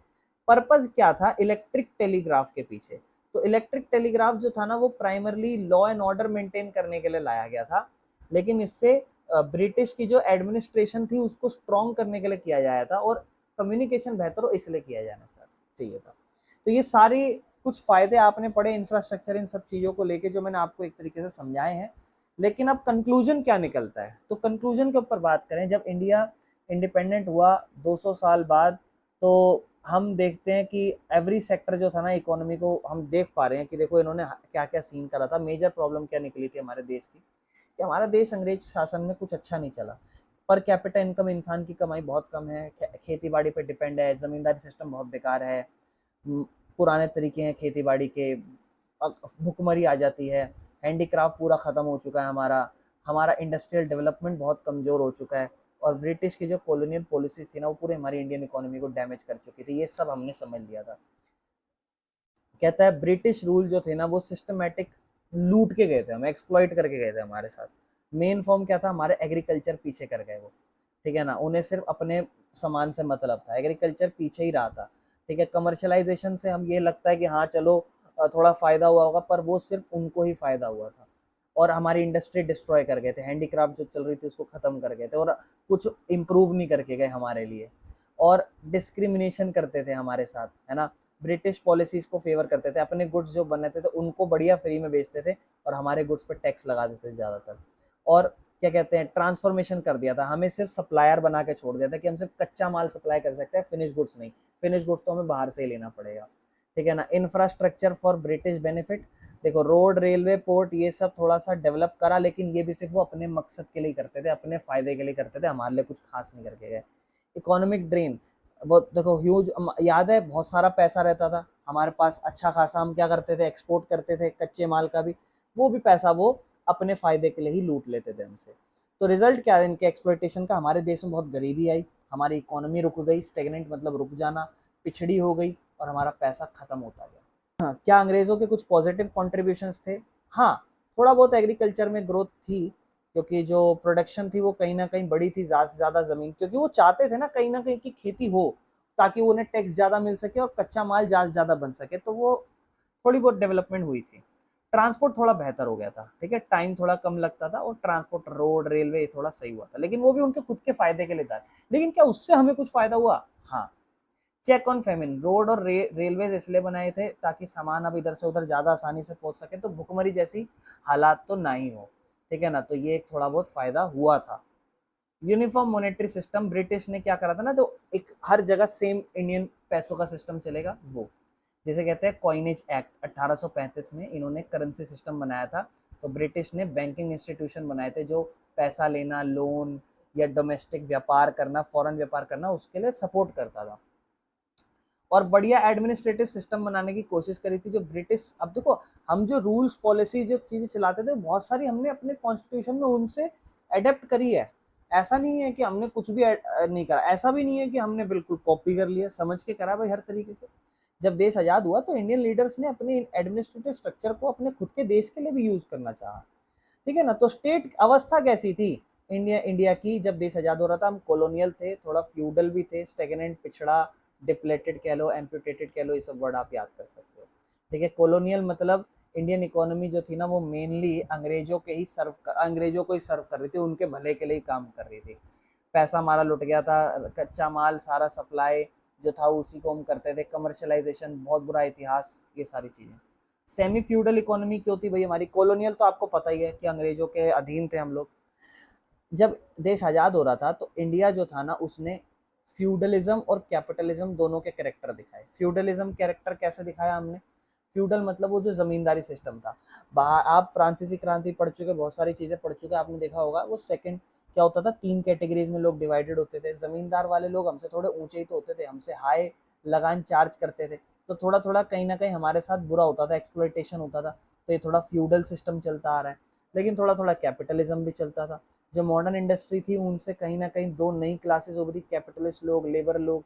पर्पस क्या था इलेक्ट्रिक टेलीग्राफ के पीछे, तो इलेक्ट्रिक टेलीग्राफ जो था ना वो primarily law and order maintain करने के लिए लाया गया था, लेकिन इससे ब्रिटिश की जो एडमिनिस्ट्रेशन थी उसको स्ट्रॉन्ग करने के लिए किया जाया था, और कम्युनिकेशन बेहतर हो इसलिए किया जाना चाहिए था। तो ये सारी कुछ फायदे आपने पढ़े इंफ्रास्ट्रक्चर इन सब चीजों को लेके, जो मैंने आपको एक तरीके से समझाए हैं। लेकिन अब कंक्लूजन क्या निकलता है, तो कंक्लूजन के ऊपर बात करें, जब इंडिया इंडिपेंडेंट हुआ 200 साल बाद, तो हम देखते हैं कि एवरी सेक्टर जो था ना इकोनॉमी को, हम देख पा रहे हैं कि देखो इन्होंने क्या क्या सीन करा था। मेजर प्रॉब्लम क्या निकली थी हमारे देश की, कि हमारा देश अंग्रेज शासन में कुछ अच्छा नहीं चला। पर कैपिटा इनकम, इंसान की कमाई बहुत कम है, खेती बाड़ी पे डिपेंड है, जमींदारी सिस्टम बहुत बेकार है, पुराने तरीके हैं खेती बाड़ी के, भुखमरी आ जाती है, हैंडीक्राफ्ट पूरा ख़त्म हो चुका है हमारा, हमारा इंडस्ट्रियल डेवलपमेंट बहुत कमज़ोर हो चुका है, और ब्रिटिश की जो कॉलोनियल पॉलिसीज थी ना वो पूरे हमारी इंडियन इकोनॉमी को डैमेज कर चुकी थी। ये सब हमने समझ लिया था। कहता है ब्रिटिश रूल जो थे ना वो सिस्टमेटिक लूट के गए थे, हम एक्सप्लॉइट करके गए थे हमारे साथ। मेन फॉर्म क्या था, हमारे एग्रीकल्चर पीछे कर गए वो, ठीक है ना, उन्हें सिर्फ अपने सामान से मतलब था, एग्रीकल्चर पीछे ही रहा था, ठीक है। कमर्शलाइजेशन से हम ये लगता है कि हाँ चलो थोड़ा फायदा हुआ होगा, पर वो सिर्फ उनको ही फायदा हुआ था, और हमारी इंडस्ट्री डिस्ट्रॉय कर गए थे, हैंडीक्राफ्ट जो चल रही थी उसको खत्म कर गए थे, और कुछ इम्प्रूव नहीं करके गए हमारे लिए, और डिस्क्रिमिनेशन करते थे हमारे साथ, है ना। ब्रिटिश पॉलिसीज को फेवर करते थे, अपने गुड्स जो बनते थे उनको बढ़िया फ्री में बेचते थे, और हमारे गुड्स पे टैक्स लगा देते थे ज़्यादातर। और क्या कहते हैं, ट्रांसफॉर्मेशन कर दिया था, हमें सिर्फ सप्लायर बना के छोड़ दिया था कि हम सिर्फ कच्चा माल सप्लाई कर सकते हैं, फिनिश गुड्स नहीं, फिनिश गुड्स तो हमें बाहर से ही लेना पड़ेगा, ठीक है ना। इंफ्रास्ट्रक्चर फॉर ब्रिटिश बेनिफिट, देखो रोड, रेलवे, पोर्ट, ये सब थोड़ा सा डेवलप करा, लेकिन ये भी सिर्फ वो अपने मकसद के लिए करते थे, अपने फायदे के लिए करते थे, हमारे लिए कुछ खास नहीं करके गए। इकोनॉमिक ड्रेन, वो देखो ह्यूज, याद है बहुत सारा पैसा रहता था हमारे पास अच्छा खासा, हम क्या करते थे, एक्सपोर्ट करते थे कच्चे माल का भी, वो भी पैसा वो अपने फायदे के लिए ही लूट लेते थे हमसे। तो रिजल्ट क्या है इनके एक्सप्लॉइटेशन का, हमारे देश में बहुत गरीबी आई, हमारी इकोनॉमी रुक गई, स्टेगनेंट मतलब रुक जाना, पिछड़ी हो गई, और हमारा पैसा खत्म होता गया। हाँ, क्या अंग्रेजों के कुछ पॉजिटिव कॉन्ट्रीब्यूशंस थे, हाँ थोड़ा बहुत एग्रीकल्चर में ग्रोथ थी, क्योंकि जो प्रोडक्शन थी वो कहीं ना कहीं बड़ी थी, ज़्यादा से ज़्यादा ज़मीन, क्योंकि वो चाहते थे ना कहीं की खेती हो, ताकि वो उन्हें टैक्स ज़्यादा मिल सके और कच्चा माल ज़्यादा से ज़्यादा बन सके, तो वो थोड़ी बहुत डेवलपमेंट हुई थी। ट्रांसपोर्ट थोड़ा बेहतर हो गया था, ठीक है, टाइम थोड़ा कम लगता था, और ट्रांसपोर्ट रोड रेलवे थोड़ा सही हुआ था, लेकिन वो भी उनके खुद के फायदे के लिए था। लेकिन क्या उससे हमें कुछ फायदा हुआ, हाँ। चेक ऑन फेमिन, रोड और रेलवे इसलिए बनाए थे ताकि सामान अब इधर से उधर ज्यादा आसानी से पहुंच सके, तो भुखमरी जैसी हालात तो ना ही हो, ठीक है ना, तो ये एक थोड़ा बहुत फायदा हुआ था। यूनिफॉर्म मॉनेटरी सिस्टम, ब्रिटिश ने क्या करा था ना, जो एक हर जगह सेम इंडियन पैसों का सिस्टम चलेगा, वो जिसे कहते हैं कॉइनेज एक्ट, 1835 में इन्होंने करेंसी सिस्टम बनाया था। तो ब्रिटिश ने बैंकिंग इंस्टीट्यूशन बनाए थे जो पैसा लेना, लोन या डोमेस्टिक व्यापार करना, फॉरेन व्यापार करना, उसके लिए सपोर्ट करता था, और बढ़िया एडमिनिस्ट्रेटिव सिस्टम बनाने की कोशिश करी थी जो ब्रिटिश। अब देखो हम जो रूल्स पॉलिसी जो चीजें चलाते थे बहुत सारी हमने अपने कॉन्स्टिट्यूशन में उनसे अडेप्ट करी है। ऐसा नहीं है कि हमने कुछ भी नहीं करा, ऐसा भी नहीं है कि हमने बिल्कुल कॉपी कर लिया, समझ के करा भाई हर तरीके से। जब देश आजाद हुआ तो इंडियन लीडर्स ने अपने एडमिनिस्ट्रेटिव स्ट्रक्चर को अपने खुद के देश के लिए भी यूज करना चाहा, ठीक है ना। तो स्टेट अवस्था कैसी थी इंडिया इंडिया की जब देश आजाद हो रहा था? हम कॉलोनियल थे, थोड़ा फ्यूडल भी थे, स्टेगनेंट, पिछड़ा, डिप्लेटेड कह लो, एम्पुटेटेड कह लो, ये सब वर्ड आप याद कर सकते हो। ठीक है, कॉलोनियल मतलब इंडियन इकोनॉमी जो थी ना वो मेनली अंग्रेजों को ही सर्व कर रही थी, उनके भले के लिए ही काम कर रही थी। पैसा हमारा लुट गया था, कच्चा माल सारा सप्लाई जो था उसी को हम करते थे, कमर्शलाइजेशन, बहुत बुरा इतिहास, ये सारी चीजें। सेमी फ्यूडल इकोनॉमी क्यों थी भाई हमारी? कॉलोनियल तो आपको पता ही है कि अंग्रेजों के अधीन थे हम लोग। जब देश आजाद हो रहा था तो इंडिया जो था ना उसने फ्यूडलिज्म और कैपिटलिज्म दोनों के कैरेक्टर दिखाए। फ्यूडलिज्म कैरेक्टर कैसे दिखाया हमने? फ्यूडल मतलब वो जो जमींदारी सिस्टम था। बाहर आप फ्रांसीसी क्रांति पढ़ चुके, बहुत सारी चीजें पढ़ चुके, आपने देखा होगा वो सेकंड क्या होता था, 3 कैटेगरीज में लोग डिवाइडेड होते थे। जमींदार वाले लोग हमसे थोड़े ऊंचे ही तो होते थे, हमसे हाई लगान चार्ज करते थे, तो थोड़ा थोड़ा कहीं ना कहीं हमारे साथ बुरा होता था, एक्सप्लॉइटेशन होता था। तो ये थोड़ा फ्यूडल सिस्टम चलता आ रहा है, लेकिन थोड़ा थोड़ा कैपिटलिज्म भी चलता था। जो मॉडर्न इंडस्ट्री थी उनसे कहीं ना कहीं दो नई क्लासेस उभरी, कैपिटलिस्ट लोग, लेबर लोग।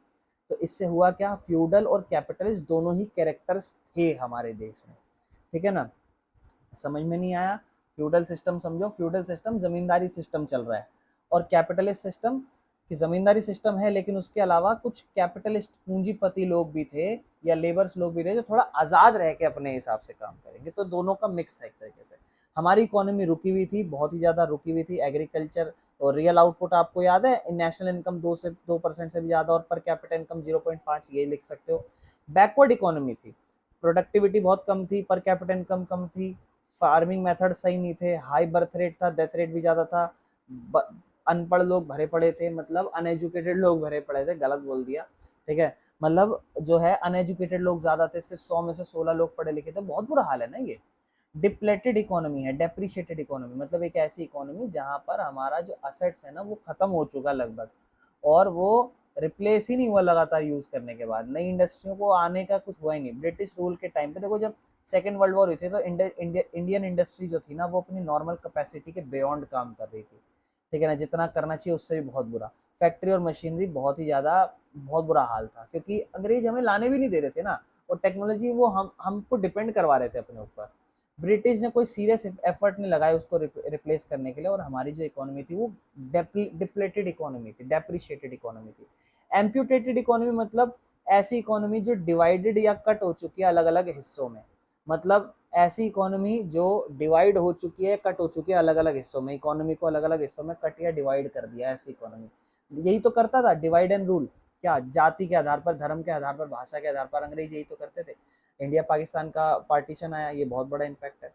तो इससे हुआ क्या, फ्यूडल और कैपिटलिस्ट दोनों ही कैरेक्टर्स थे हमारे देश में। ठीक है ना। समझ में नहीं आया? फ्यूडल सिस्टम समझो, फ्यूडल सिस्टम जमींदारी सिस्टम चल रहा है, और कैपिटलिस्ट सिस्टम कि जमींदारी सिस्टम है लेकिन उसके अलावा कुछ कैपिटलिस्ट पूंजीपति लोग भी थे या लेबर्स लोग भी थे जो थोड़ा आजाद रह के अपने हिसाब से काम करेंगे। तो दोनों का मिक्स था एक तरीके से। हमारी इकोनॉमी रुकी हुई थी, बहुत ही ज्यादा रुकी हुई थी। एग्रीकल्चर और रियल आउटपुट आपको याद है, नेशनल इनकम 2% से भी ज्यादा, और पर कैपिटा इनकम 0.5, ये लिख सकते हो। बैकवर्ड इकोनॉमी थी, प्रोडक्टिविटी बहुत कम थी, पर कैपिटा इनकम कम थी, फार्मिंग मेथड सही नहीं थे, हाई बर्थ रेट था, डेथ रेट भी ज़्यादा था, अनपढ़ लोग भरे पड़े थे, मतलब अनएजुकेटेड लोग भरे पड़े थे, गलत बोल दिया। ठीक है, मतलब जो है अनएजुकेटेड लोग ज़्यादा थे, सिर्फ 100 में से 16 लोग पढ़े लिखे थे। बहुत बुरा हाल है ना ये। डिप्लेटेड इकोनॉमी है, डेप्रिशिएटेड इकोनॉमी, मतलब एक ऐसी इकोनॉमी जहां पर हमारा जो असेट्स है ना वो खत्म हो चुका लगभग, और वो रिप्लेस ही नहीं हुआ लगातार यूज करने के बाद। नई इंडस्ट्रियों को आने का कुछ हुआ ही नहीं। ब्रिटिश रूल के टाइम पे देखो, जब सेकेंड वर्ल्ड वॉर हुई थी तो इंडियन इंडस्ट्री जो थी ना वो अपनी नॉर्मल कैपेसिटी के बियॉन्ड काम कर रही थी। ठीक है ना, जितना करना चाहिए उससे भी बहुत बुरा। फैक्ट्री और मशीनरी बहुत ही ज़्यादा, बहुत बुरा हाल था, क्योंकि अंग्रेज हमें लाने भी नहीं दे रहे थे ना, और टेक्नोलॉजी वो हमको डिपेंड करवा रहे थे अपने ऊपर। ब्रिटिश ने कोई सीरियस एफर्ट नहीं लगाया उसको रिप्लेस करने के लिए, और हमारी जो इकोनॉमी थी वो डिप्लेटेड इकोनॉमी थी, डेप्रिशिएटेड इकोनॉमी थी। एम्प्यूटेटेड इकोनॉमी मतलब ऐसी इकोनॉमी जो डिवाइडेड या कट हो चुकी है अलग अलग हिस्सों में। मतलब ऐसी इकोनॉमी जो डिवाइड हो चुकी है, कट हो चुकी है अलग अलग हिस्सों में, इकोनॉमी को अलग अलग हिस्सों में कट या डिवाइड कर दिया ऐसी इकोनॉमी। यही तो करता था डिवाइड एंड रूल, क्या जाति के आधार पर, धर्म के आधार पर, भाषा के आधार पर, अंग्रेज यही तो करते थे। इंडिया पाकिस्तान का पार्टीशन आया, ये बहुत बड़ा इम्पैक्ट है।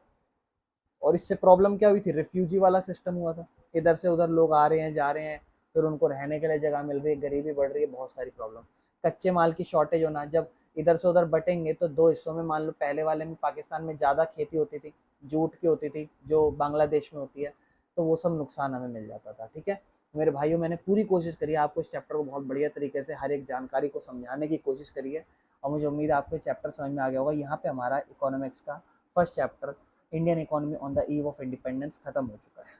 और इससे प्रॉब्लम क्या हुई थी, रिफ्यूजी वाला सिस्टम हुआ था, इधर से उधर लोग आ रहे हैं जा रहे हैं, फिर उनको रहने के लिए जगह मिल रही है, गरीबी बढ़ रही है, बहुत सारी प्रॉब्लम। कच्चे माल की शॉर्टेज होना, जब इधर से उधर बटेंगे तो दो हिस्सों में, मान लो पहले वाले में पाकिस्तान में ज़्यादा खेती होती थी, जूट की होती थी जो बांग्लादेश में होती है, तो वो सब नुकसान हमें मिल जाता था। ठीक है मेरे भाइयों, मैंने पूरी कोशिश करी है आपको इस चैप्टर को बहुत बढ़िया तरीके से हर एक जानकारी को समझाने की कोशिश करी है, और मुझे उम्मीद है आपको चैप्टर समझ में आ गया होगा। यहाँ पे हमारा इकोनॉमिक्स का first chapter, Indian economy on the eve of independence, खत्म हो चुका है।